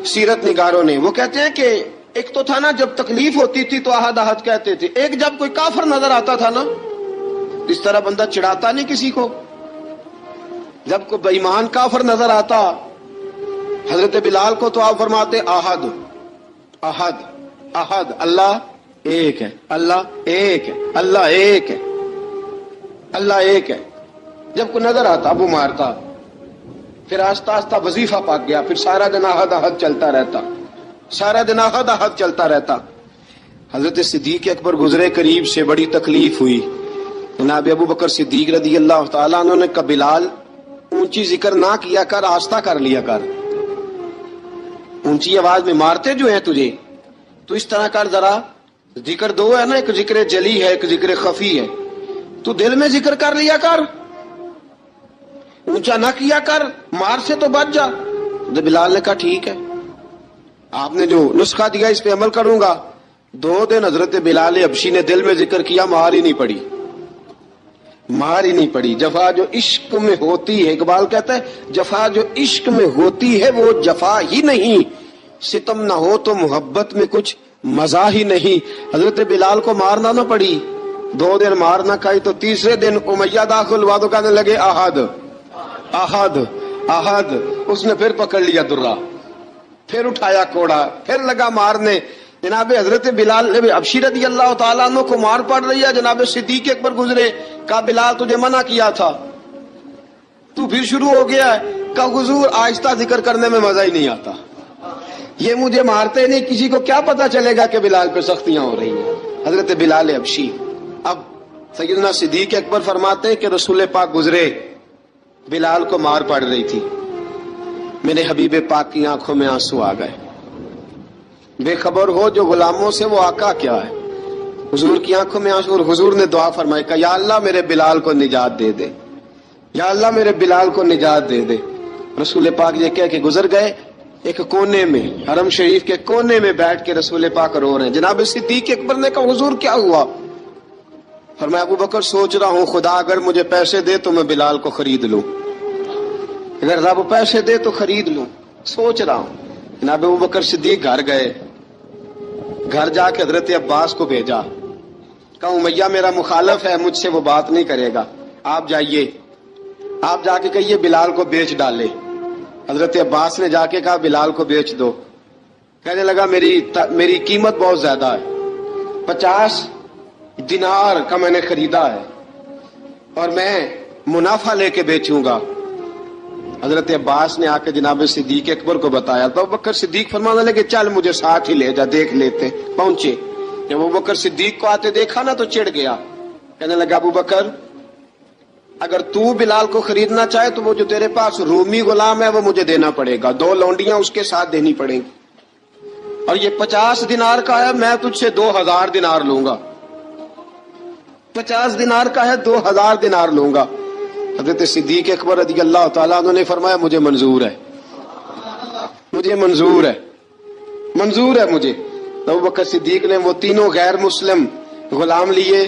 سیرت نگاروں نے, وہ کہتے ہیں کہ ایک تو تھا نا جب تکلیف ہوتی تھی تو احد احد کہتے تھے, ایک جب کوئی کافر نظر آتا تھا نا اس طرح بندہ چڑھاتا نہیں کسی کو, جب کوئی بے ایمان کافر نظر آتا حضرت بلال کو تو آپ فرماتے احد احد احد, اللہ ایک ہے, اللہ ایک ہے, اللہ ایک ہے, اللہ ایک ہے. جب کوئی نظر آتا وہ مارتا, پھر آہستہ آہستہ وظیفہ پاک گیا, پھر سارا دن احد احد چلتا رہتا, سارا دن احد احد چلتا رہتا. حضرت صدیق اکبر گزرے قریب سے, بڑی تکلیف ہوئی, جناب ابو بکر صدیق رضی اللہ تعالیٰ عنہ نے کہا بلال اونچی ذکر نہ کیا کر، آہستہ کر لیا کر، اونچی آواز میں مارتے جو ہیں تجھے تو اس طرح کر، ذرا ذکر دو ہے نا، ایک ذکر جلی ہے ایک ذکر خفی ہے، تو دل میں ذکر کر لیا کر، اونچا نہ کیا کر، مار سے تو بچ جا۔ تو بلال نے کہا ٹھیک ہے، آپ نے جو نسخہ دیا اس پہ عمل کروں گا۔ 2 دن حضرت بلال حبشی نے دل میں ذکر کیا، مار ہی نہیں پڑی، مار ہی نہیں پڑی۔ جفا جو عشق میں ہوتی ہے، اقبال کہتا ہے جفا جو عشق میں ہوتی ہے وہ جفا ہی نہیں، ستم نہ ہو تو محبت میں کچھ مزہ ہی نہیں۔ حضرت بلال کو مارنا نہ پڑی، 2 دن مار نہ کھائی، تو تیسرے دن امیہ داخل ہوا تو کہنے لگے احد احد احد۔ اس نے پھر پکڑ لیا درہ، پھر اٹھایا کوڑا، پھر لگا مارنے۔ جناب حضرت بلال حبشی رضی اللہ تعالیٰ عنہ کو مار پڑ رہی ہے، جناب صدیق اکبر گزرے، کہا بلال تجھے منع کیا تھا، تو پھر شروع ہو گیا ہے۔ کہا حضور آہستہ ذکر کرنے میں مزہ ہی نہیں آتا، یہ مجھے مارتے نہیں، کسی کو کیا پتا چلے گا کہ بلال پہ سختیاں ہو رہی ہیں۔ حضرت بلال حبشی۔ اب سیدنا صدیق اکبر فرماتے ہیں کہ رسول پاک گزرے، بلال کو مار پڑ رہی تھی، میرے حبیب پاک کی آنکھوں میں آنسو آ گئے۔ بے خبر ہو جو غلاموں سے وہ آقا کیا ہے، حضور کی آنکھوں میں آنسو، اور حضور نے دعا فرمائی کہ یا اللہ میرے بلال کو نجات دے دے، یا اللہ میرے بلال کو نجات دے دے۔ رسول پاک یہ کہہ کے گزر گئے، ایک کونے میں حرم شریف کے کونے میں بیٹھ کے رسول پاک رو رہے ہیں۔ جناب صدیق اکبر نے کہا حضور کیا ہوا؟ فرمایا ابو بکر سوچ رہا ہوں خدا اگر مجھے پیسے دے تو میں بلال کو خرید لوں، اگر رب پیسے دے تو خرید لوں، سوچ رہا ہوں۔ جناب ابو بکر صدیق گھر گئے، گھر جا کے حضرت عباس کو بھیجا، کہا امیہ میرا مخالف ہے، مجھ سے وہ بات نہیں کرے گا، آپ جائیے، آپ جا کے کہیے بلال کو بیچ ڈالے۔ حضرت عباس نے جا کے کہا بلال کو بیچ دو۔ کہنے لگا میری قیمت بہت زیادہ ہے، 50 دینار کا میں نے خریدا ہے اور میں منافع لے کے بیچوں گا۔ حضرت عباس نے آ کے جناب صدیق اکبر کو بتایا تو ابوبکر صدیق فرمانے لگے چل مجھے ساتھ ہی لے جا، دیکھ لیتے۔ پہنچے، جب ابوبکر صدیق کو آتے دیکھا نا تو چڑ گیا، کہنے لگا ابوبکر اگر تو بلال کو خریدنا چاہے تو وہ جو تیرے پاس رومی غلام ہے وہ مجھے دینا پڑے گا، 2 لونڈیاں اس کے ساتھ دینی پڑیں گی، اور یہ 50 دینار کا ہے، میں تجھ سے 2000 دینار لوں گا، 50 دینار کا ہے 2000 دینار لوں گا۔ حضرت صدیق اکبر رضی اللہ تعالیٰ عنہ نے فرمایا مجھے منظور ہے، مجھے منظور ہے، منظور ہے مجھے۔ ابو بکر صدیق نے وہ تینوں غیر مسلم غلام لیے،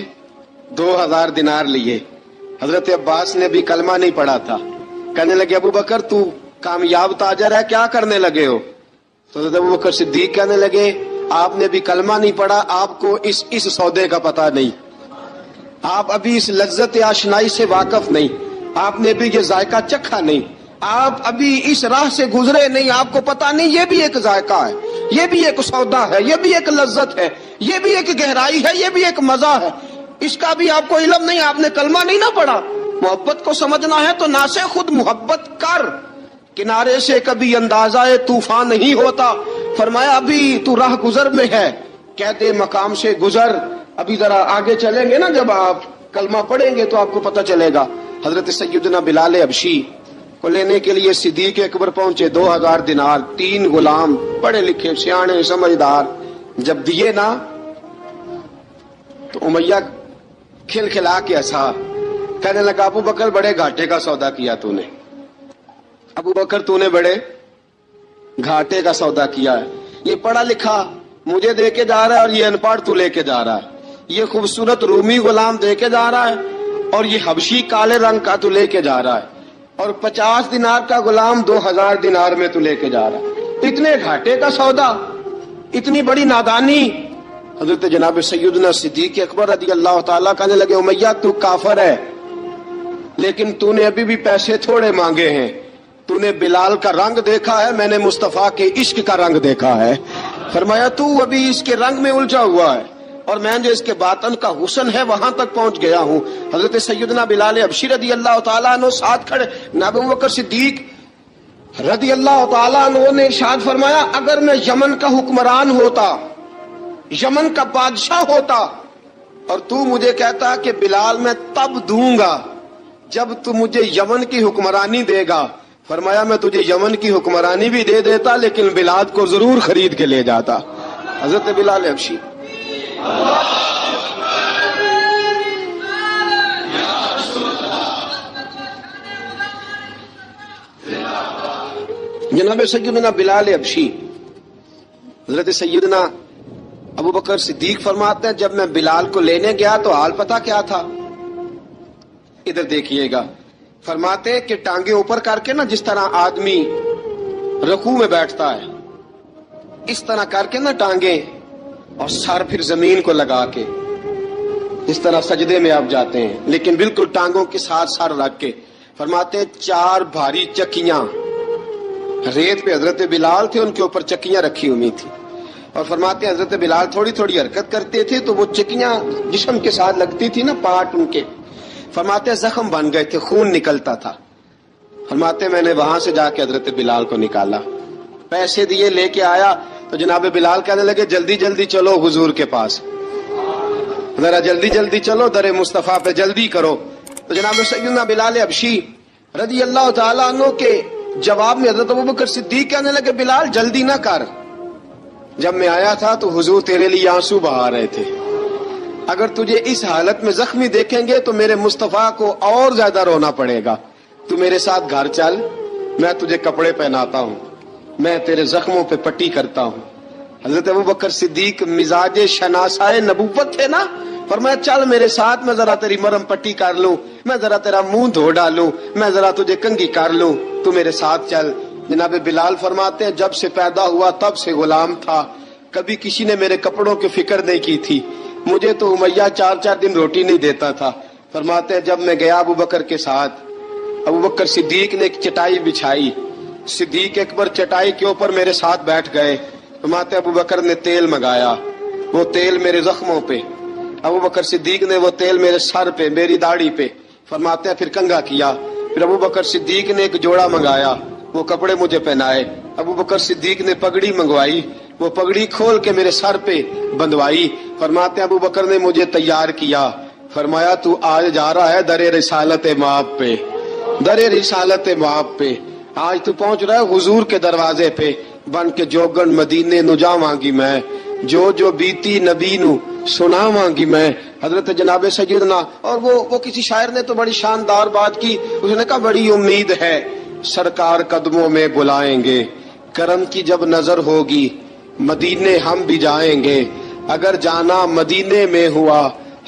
2000 دینار لیے۔ حضرت عباس نے بھی کلمہ نہیں پڑھا تھا، کہنے لگے ابو بکر تو کامیاب تاجر ہے، کیا کرنے لگے ہو؟ تو حضرت ابو بکر صدیق کہنے لگے آپ نے بھی کلمہ نہیں پڑھا، آپ کو اس سودے کا پتہ نہیں، آپ ابھی اس لذت آشنائی سے واقف نہیں، آپ نے بھی یہ ذائقہ چکھا نہیں، آپ ابھی اس راہ سے گزرے نہیں، آپ کو پتہ نہیں یہ بھی ایک ذائقہ ہے، یہ بھی ایک سودا ہے، یہ بھی ایک لذت ہے، یہ بھی ایک گہرائی ہے، یہ بھی ایک مزہ ہے، اس کا بھی آپ کو علم نہیں، آپ نے کلمہ نہیں نہ پڑھا۔ محبت کو سمجھنا ہے تو نہ سے خود محبت کر، کنارے سے کبھی اندازہ طوفان نہیں ہوتا۔ فرمایا ابھی تو راہ گزر میں ہے، کہتے مقام سے گزر، ابھی ذرا آگے چلیں گے نا، جب آپ کلمہ پڑھیں گے تو آپ کو پتہ چلے گا۔ حضرت سیدنا بلال حبشی کو لینے کے لیے صدیق اکبر پہنچے، 2000 دینار، 3 غلام پڑھے لکھے سیانے سمجھدار، جب دیے نا تو امیہ کھل کھلا کے ہنسا، کہنے لگا ابو بکر بڑے گھاٹے کا سودا کیا تو نے، ابو بکر تو نے بڑے گھاٹے کا سودا کیا ہے، یہ پڑھا لکھا مجھے دے کے جا رہا ہے اور یہ ان پڑھ تو لے کے جا رہا ہے، یہ خوبصورت رومی غلام دے کے جا رہا ہے اور یہ حبشی کالے رنگ کا تو لے کے جا رہا ہے، اور 50 دینار کا غلام 2000 دینار میں تو لے کے جا رہا ہے، اتنے گھاٹے کا سودا، اتنی بڑی نادانی۔ حضرت جناب سیدنا صدیق اکبر رضی اللہ تعالیٰ کہنے لگے امیہ تو کافر ہے لیکن تو نے ابھی بھی پیسے تھوڑے مانگے ہیں، تو نے بلال کا رنگ دیکھا ہے، میں نے مصطفیٰ کے عشق کا رنگ دیکھا ہے۔ فرمایا تو ابھی اس کے رنگ میں الجھا ہوا ہے اور میں جو اس کے باطن کا حسن ہے وہاں تک پہنچ گیا ہوں۔ حضرت سیدنا بلال حبشی رضی اللہ تعالیٰ عنہ ساتھ کھڑے، ابو بکر صدیق رضی اللہ تعالیٰ عنہ نے ارشاد فرمایا اگر میں یمن کا حکمران ہوتا، یمن کا بادشاہ ہوتا اور تو مجھے کہتا کہ بلال میں تب دوں گا جب تو مجھے یمن کی حکمرانی دے گا. فرمایا میں تجھے یمن کی حکمرانی بھی دے دیتا لیکن بلال کو ضرور خرید کے لے جاتا. حضرت بلال حبشی. جناب سیدنا بلال حبشی. حضرت سیدنا ابو بکر صدیق فرماتے ہیں جب میں بلال کو لینے گیا تو حال پتہ کیا تھا؟ ادھر دیکھیے گا. فرماتے ہیں کہ ٹانگیں اوپر کر کے نا جس طرح آدمی رکوع میں بیٹھتا ہے اس طرح کر کے نا ٹانگیں اور سر پھر زمین کو لگا کے اس طرح سجدے میں آپ جاتے ہیں لیکن بالکل ٹانگوں کے ساتھ سر رکھ کے. فرماتے ہیں 4 بھاری چکیاں ریت پہ حضرت بلال تھے ان کے اوپر چکیاں رکھی ہوئی تھی اور فرماتے ہیں حضرت بلال تھوڑی تھوڑی حرکت کرتے تھے تو وہ چکیاں جسم کے ساتھ لگتی تھی نا پارٹ ان کے. فرماتے ہیں زخم بن گئے تھے خون نکلتا تھا. فرماتے ہیں میں نے وہاں سے جا کے حضرت بلال کو نکالا پیسے دیے لے کے آیا تو جناب بلال کہنے لگے جلدی جلدی چلو حضور کے پاس ذرا جلدی جلدی چلو در مصطفیٰ پہ جلدی کرو. تو جناب سیدنا بلال حبشی رضی اللہ تعالیٰ عنہ کے جواب میں حضرت ابوبکر صدیق کہنے لگے بلال جلدی نہ کر. جب میں آیا تھا تو حضور تیرے لیے آنسو بہا رہے تھے. اگر تجھے اس حالت میں زخمی دیکھیں گے تو میرے مصطفیٰ کو اور زیادہ رونا پڑے گا. تو میرے ساتھ گھر چل میں تجھے کپڑے پہناتا ہوں میں تیرے زخموں پہ پٹی کرتا ہوں. حضرت ابوبکر صدیق مزاج شناسائے نبوت تھے نا. فرمایا چل میرے ساتھ میں ذرا تیری مرم پٹی کر لوں میں ذرا تیرا منہ دھو ڈالوں میں ذرا تجھے کنگھی کر لوں تو میرے ساتھ چل. جناب بلال فرماتے ہیں جب سے پیدا ہوا تب سے غلام تھا کبھی کسی نے میرے کپڑوں کی فکر نہیں کی تھی. مجھے تو امیہ 4 دن روٹی نہیں دیتا تھا. فرماتے ہیں جب میں گیا ابو بکر کے ساتھ ابو بکر صدیق نے ایک چٹائی بچھائی. صدیق اکبر چٹائی کے اوپر میرے ساتھ بیٹھ گئے. فرماتے ہیں ابو بکر نے تیل منگایا وہ تیل میرے زخموں پہ. ابو بکر صدیق نے وہ تیل میرے سر پہ میری داڑھی پہ. فرماتے ہیں پھر کنگھا کیا. پھر ابو بکر صدیق نے ایک جوڑا منگایا وہ کپڑے مجھے پہنائے. ابو بکر صدیق نے پگڑی منگوائی وہ پگڑی کھول کے میرے سر پہ بندھوائی. فرماتے ہیں ابو بکر نے مجھے تیار کیا. فرمایا تو آج جا رہا ہے در رسالت مآب پہ در رسالت مآب پہ. آج تو پہنچ رہا ہے حضور کے دروازے پہ بن کے جوگن مدینے نو جاواں گی میں جو بیتی نبی نو سناواں گی میں. حضرت جناب سیدنا اور وہ کسی شاعر نے تو بڑی شاندار بات کی. اس نے کہا بڑی امید ہے سرکار قدموں میں بلائیں گے کرم کی جب نظر ہوگی مدینے ہم بھی جائیں گے. اگر جانا مدینے میں ہوا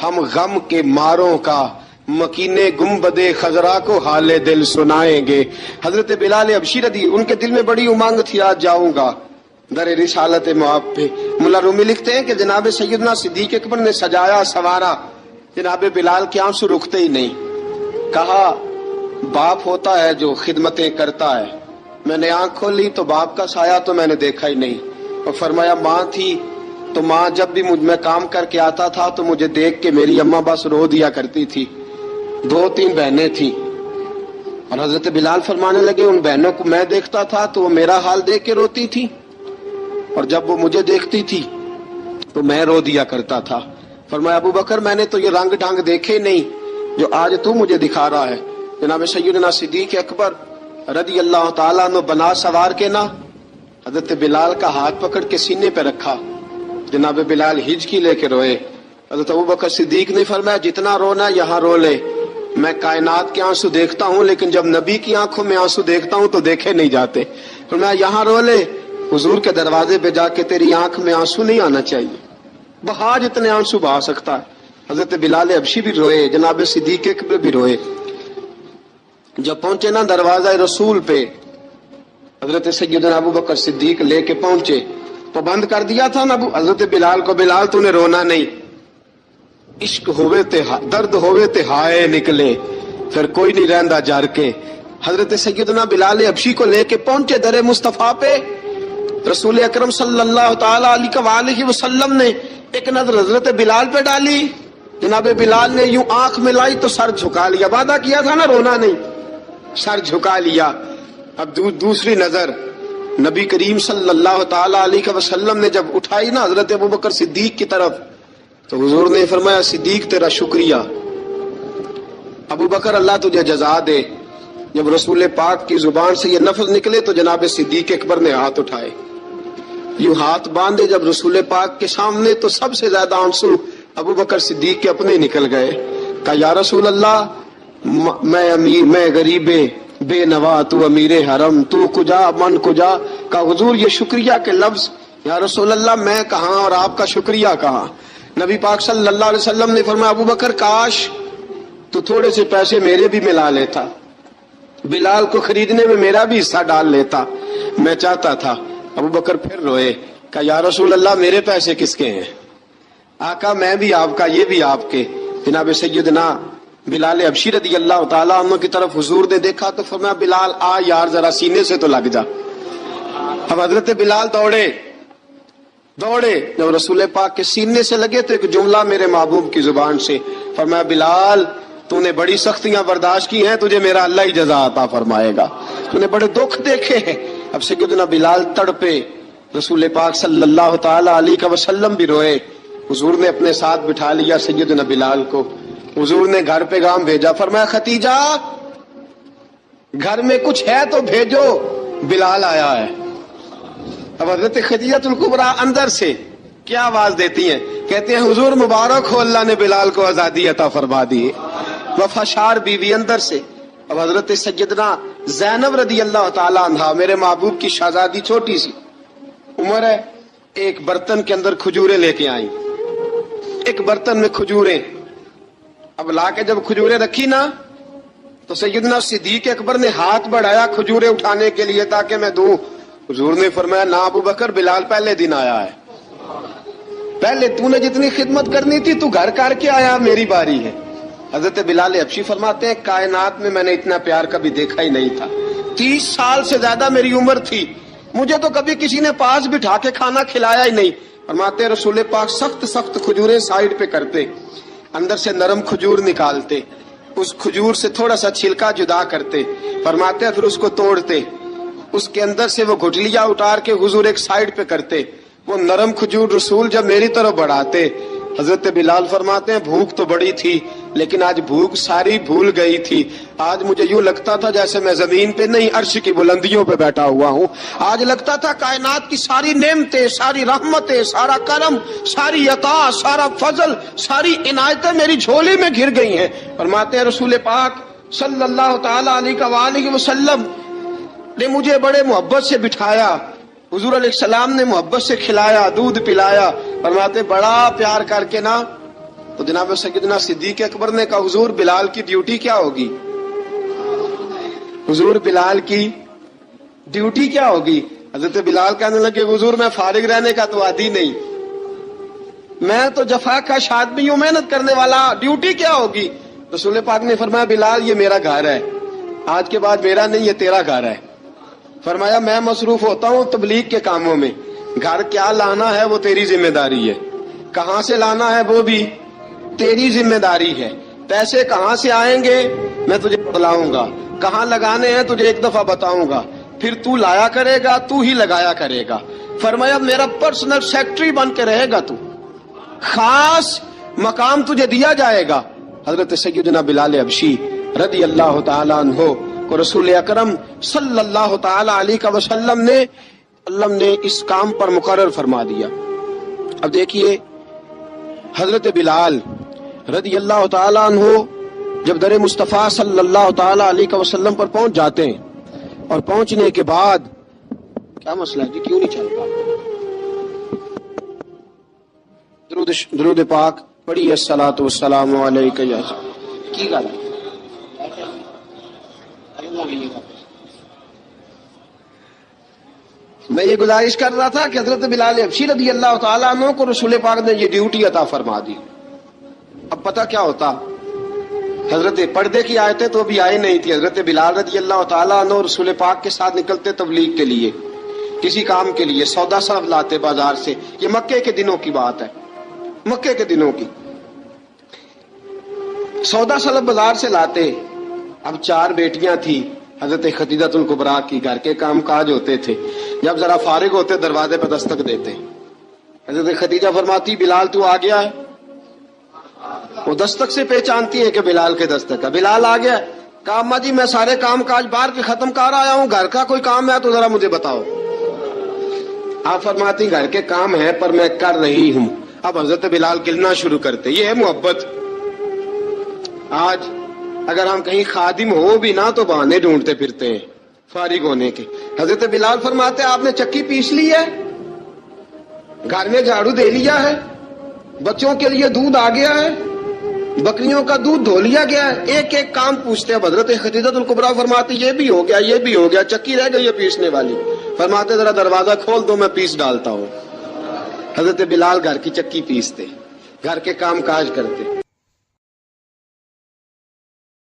ہم غم کے ماروں کا مکینے گنبد خضرا کو حال دل سنائیں گے. حضرت بلال حبشی رضی ان کے دل میں بڑی امنگ تھی آج جاؤں گا در رسالت مآب پہ. ملا رومی لکھتے ہیں کہ جناب سیدنا صدیق اکبر نے سجایا سوارا جناب بلال کے آنسو رکتے ہی نہیں. کہا باپ ہوتا ہے جو خدمتیں کرتا ہے. میں نے آنکھ کھولی تو باپ کا سایہ تو میں نے دیکھا ہی نہیں. اور فرمایا ماں تھی تو ماں جب بھی میں کام کر کے آتا تھا تو مجھے دیکھ کے میری اماں بس رو دیا کرتی تھی. 2-3 بہنیں تھیں اور حضرت بلال فرمانے لگے ان بہنوں کو میں دیکھتا تھا تو وہ میرا حال دیکھ کے روتی تھی اور جب وہ مجھے دیکھتی تھی تو میں رو دیا کرتا تھا. فرمایا ابو بکر میں نے تو یہ رنگ ڈھنگ دیکھے نہیں جو آج تو مجھے دکھا رہا ہے. جناب سیدنا صدیق اکبر رضی اللہ تعالیٰ عنہ بنا سوار کے نا حضرت بلال کا ہاتھ پکڑ کے سینے پہ رکھا. جناب بلال ہچکی لے کے روئے. حضرت ابو بکر صدیق نے فرمایا جتنا رونا یہاں رو لے میں کائنات کے آنسو دیکھتا ہوں لیکن جب نبی کی آنکھوں میں آنسو دیکھتا ہوں تو دیکھے نہیں جاتے. فرمایا یہاں رو لے حضور کے دروازے پہ جا کے تیری آنکھ میں آنسو نہیں آنا چاہیے. بہا جتنے آنسو بہا سکتا ہے. حضرت بلال حبشی بھی روئے جناب صدیق اکبر بھی روئے. جب پہنچے نا دروازہ رسول پہ حضرت سیدنا ابو بکر صدیق لے کے پہنچے تو بند کر دیا تھا نا حضرت بلال کو بلال تو نے رونا نہیں. عشق ہوئے تے درد ہوئے تے ہائے نکلے پھر کوئی نہیں رہندا جر کے. حضرت سیدنا بلال حبشی کو لے کے پہنچے در مصطفیٰ پہ. رسول اکرم صلی اللہ تعالی علیہ وسلم نے ایک نظر حضرت بلال پہ ڈالی. جناب بلال نے یوں آنکھ ملائی تو سر جھکا لیا. وعدہ کیا تھا نا رونا نہیں سر جھکا لیا. اب دوسری نظر نبی کریم صلی اللہ تعالی علیہ وسلم نے جب اٹھائی نا حضرت ابوبکر صدیق کی طرف تو حضور نے فرمایا صدیق تیرا شکریہ، ابو بکر اللہ تجھے جزا دے۔ جب رسول پاک کی زبان سے یہ لفظ نکلے تو جناب صدیق اکبر نے ہاتھ اٹھائے، یوں ہاتھ باندھے جب رسول پاک کے سامنے تو سب سے زیادہ آنسو ابو بکر صدیق کے اپنے نکل گئے۔ کہا یا رسول اللہ میں غریب بے نوا، تو امیر حرم، تو کجا من کجا۔ کہا حضور یہ شکریہ کے لفظ، یا رسول اللہ میں کہاں اور آپ کا شکریہ کہاں۔ نبی پاک صلی اللہ علیہ وسلم نے فرمایا ابو بکر کاش تو تھوڑے سے پیسے میرے بھی ملا لیتا، بلال کو خریدنے میں میرا بھی حصہ ڈال لیتا، میں چاہتا تھا۔ ابو بکر پھر روئے، کہا یا رسول اللہ میرے پیسے کس کے ہیں؟ آقا میں بھی آپ کا، یہ بھی آپ کے۔ جناب سیدنا بلال حبشی رضی اللہ تعالیٰ عنہ کی طرف حضور نے دیکھا تو فرمایا بلال آ یار ذرا سینے سے تو لگ جا۔ اب حضرت بلال دوڑے، جب رسول پاک کے سینے سے لگے تو ایک جملہ میرے محبوب کی زبان سے فرمایا بلال تو نے بڑی سختیاں برداشت کی ہیں، تجھے میرا اللہ ہی جزا عطا فرمائے گا، تو نے بڑے دکھ دیکھے ہیں۔ اب سیدنا بلال تڑپے، رسول پاک صلی اللہ تعالی علیہ وسلم بھی روئے۔ حضور نے اپنے ساتھ بٹھا لیا سیدنا بلال کو، حضور نے گھر پیغام بھیجا، فرمایا ختیجہ گھر میں کچھ ہے تو بھیجو، بلال آیا ہے۔ اب حضرت خدیجہ الکبریٰ اندر سے کیا آواز دیتی ہیں، کہتے ہیں حضور مبارک ہو، اللہ نے بلال کو آزادی عطا فرما دی۔ وفاشار بیوی اندر سے۔ اب حضرت سیدنا زینب رضی اللہ تعالی عنہا میرے محبوب کی شہزادی، چھوٹی سی عمر ہے، ایک برتن کے اندر کھجوریں لے کے آئیں، ایک برتن میں کھجوریں۔ اب لا کے جب کھجوریں رکھی نا تو سیدنا صدیق اکبر نے ہاتھ بڑھایا کھجوریں اٹھانے کے لیے تاکہ میں دوں۔ حضور نے فرمایا نہ ابو بکر، بلال پہلے دن آیا ہے، پہلے تو نے جتنی خدمت کرنی تھی تو گھر کر کے آیا، میری باری ہے۔ حضرت بلال حبشی فرماتے ہیں کائنات میں نے اتنا پیار کبھی دیکھا ہی نہیں تھا، 30 سال سے زیادہ میری عمر تھی، مجھے تو کبھی کسی نے پاس بٹھا کے کھانا کھلایا ہی نہیں۔ فرماتے ہیں رسول پاک سخت کھجوریں سائیڈ پہ کرتے، اندر سے نرم کھجور نکالتے، اس کھجور سے تھوڑا سا چھلکا جدا کرتے، فرماتے ہیں پھر اس کو توڑتے، اس کے اندر سے وہ گھٹلیاں اتار کے حضور ایک سائیڈ پہ کرتے، وہ نرم کھجور رسول جب میری طرف بڑھاتے، حضرت بلال فرماتے ہیں بھوک تو بڑی تھی لیکن آج بھوک ساری بھول گئی تھی، آج مجھے یوں لگتا تھا جیسے میں زمین پہ نہیں عرش کی بلندیوں پہ بیٹھا ہوا ہوں، آج لگتا تھا کائنات کی ساری نعمتیں، ساری رحمتیں، سارا کرم، ساری عطا، سارا فضل، ساری عنایتیں میری جھولی میں گر گئی ہیں۔ فرماتے ہیں رسول پاک صلی اللہ تعالی علیہ وآلہ وسلم نے مجھے بڑے محبت سے بٹھایا، حضور علیہ السلام نے محبت سے کھلایا، دودھ پلایا، فرماتے بڑا پیار کر کے نا تو جناب سیدنا صدیق اکبر نے کہا حضور بلال کی ڈیوٹی کیا ہوگی، حضور بلال کی ڈیوٹی کیا ہوگی؟ حضرت بلال کہنے لگے حضور میں فارغ رہنے کا تو عادی نہیں، میں تو جفا کا آدمی ہوں، محنت کرنے والا، ڈیوٹی کیا ہوگی؟ رسول پاک نے فرمایا بلال یہ میرا گھر ہے، آج کے بعد میرا نہیں یہ تیرا گھر ہے۔ فرمایا میں مصروف ہوتا ہوں تبلیغ کے کاموں میں، گھر کیا لانا ہے وہ تیری ذمہ داری ہے، کہاں سے لانا ہے وہ بھی تیری ذمہ داری ہے، پیسے کہاں سے آئیں گے میں تجھے بتلاؤں گا، کہاں لگانے ہیں تجھے ایک دفعہ بتاؤں گا، پھر تو لایا کرے گا، تو ہی لگایا کرے گا۔ فرمایا میرا پرسنل سیکٹری بن کے رہے گا، تو خاص مقام تجھے دیا جائے گا۔ حضرت سیدنا بلال حبشی رضی اللہ تعالی عنہ کو رسول اکرم صلی اللہ تعالی علیہ وسلم نے اس کام پر مقرر فرما دیا۔ اب دیکھیے حضرت بلال رضی اللہ تعالی عنہ جب در مصطفیٰ صلی اللہ تعالی علیہ وسلم پر پہنچ جاتے ہیں اور پہنچنے کے بعد کیا مسئلہ ہے جی، کیوں نہیں چل رہا؟ درود پاک پڑھیے الصلاۃ والسلام علیک یا کی گل ہے؟ میں یہ گزارش کر رہا تھا کہ حضرت بلال حبشی رضی اللہ تعالیٰ عنہ کو رسول پاک نے یہ ڈیوٹی عطا فرما دی۔ اب پتہ کیا ہوتا، حضرت پردے کی آیتیں تو ابھی آئی نہیں تھی، حضرت بلال رضی اللہ تعالیٰ عنہ رسول پاک کے ساتھ نکلتے تبلیغ کے لیے، کسی کام کے لیے، سودا سلب لاتے بازار سے، یہ مکے کے دنوں کی بات ہے، مکے کے دنوں کی سودا سلب بازار سے لاتے۔ اب 4 بیٹیاں تھیں حضرت خدیجہ الکبریٰ کی، گھر کے کام کاج ہوتے تھے، جب ذرا فارغ ہوتے دروازے پہ دستک دیتے، حضرت خدیجہ فرماتی بلال تو آ گیا ہے؟ وہ دستک سے پہچانتی ہیں کہ بلال کے دستک ہے. بلال آ گیا, کہا اما جی میں سارے کام کاج باہر کے ختم کر آیا ہوں, گھر کا کوئی کام ہے تو ذرا مجھے بتاؤ. آپ فرماتی گھر کے کام ہے پر میں کر رہی ہوں. اب حضرت بلال گلنا شروع کرتے. یہ ہے محبت. آج اگر ہم کہیں خادم ہو بھی نہ تو بہانے ڈھونڈتے پھرتے ہیں فارغ ہونے کے. حضرت بلال فرماتے آپ نے چکی پیس لی ہے, گھر میں جھاڑو دے لیا ہے, بچوں کے لیے دودھ آ گیا ہے, بکریوں کا دودھ دھو لیا گیا ہے, ایک ایک کام پوچھتے ہیں. حضرت خدیجہ الکبریٰ فرماتی یہ بھی ہو گیا, یہ بھی ہو گیا, چکی رہ گئی ہے پیسنے والی. فرماتے ذرا دروازہ کھول دو میں پیس ڈالتا ہوں. حضرت بلال گھر کی چکی پیستے, گھر کے کام کاج کرتے.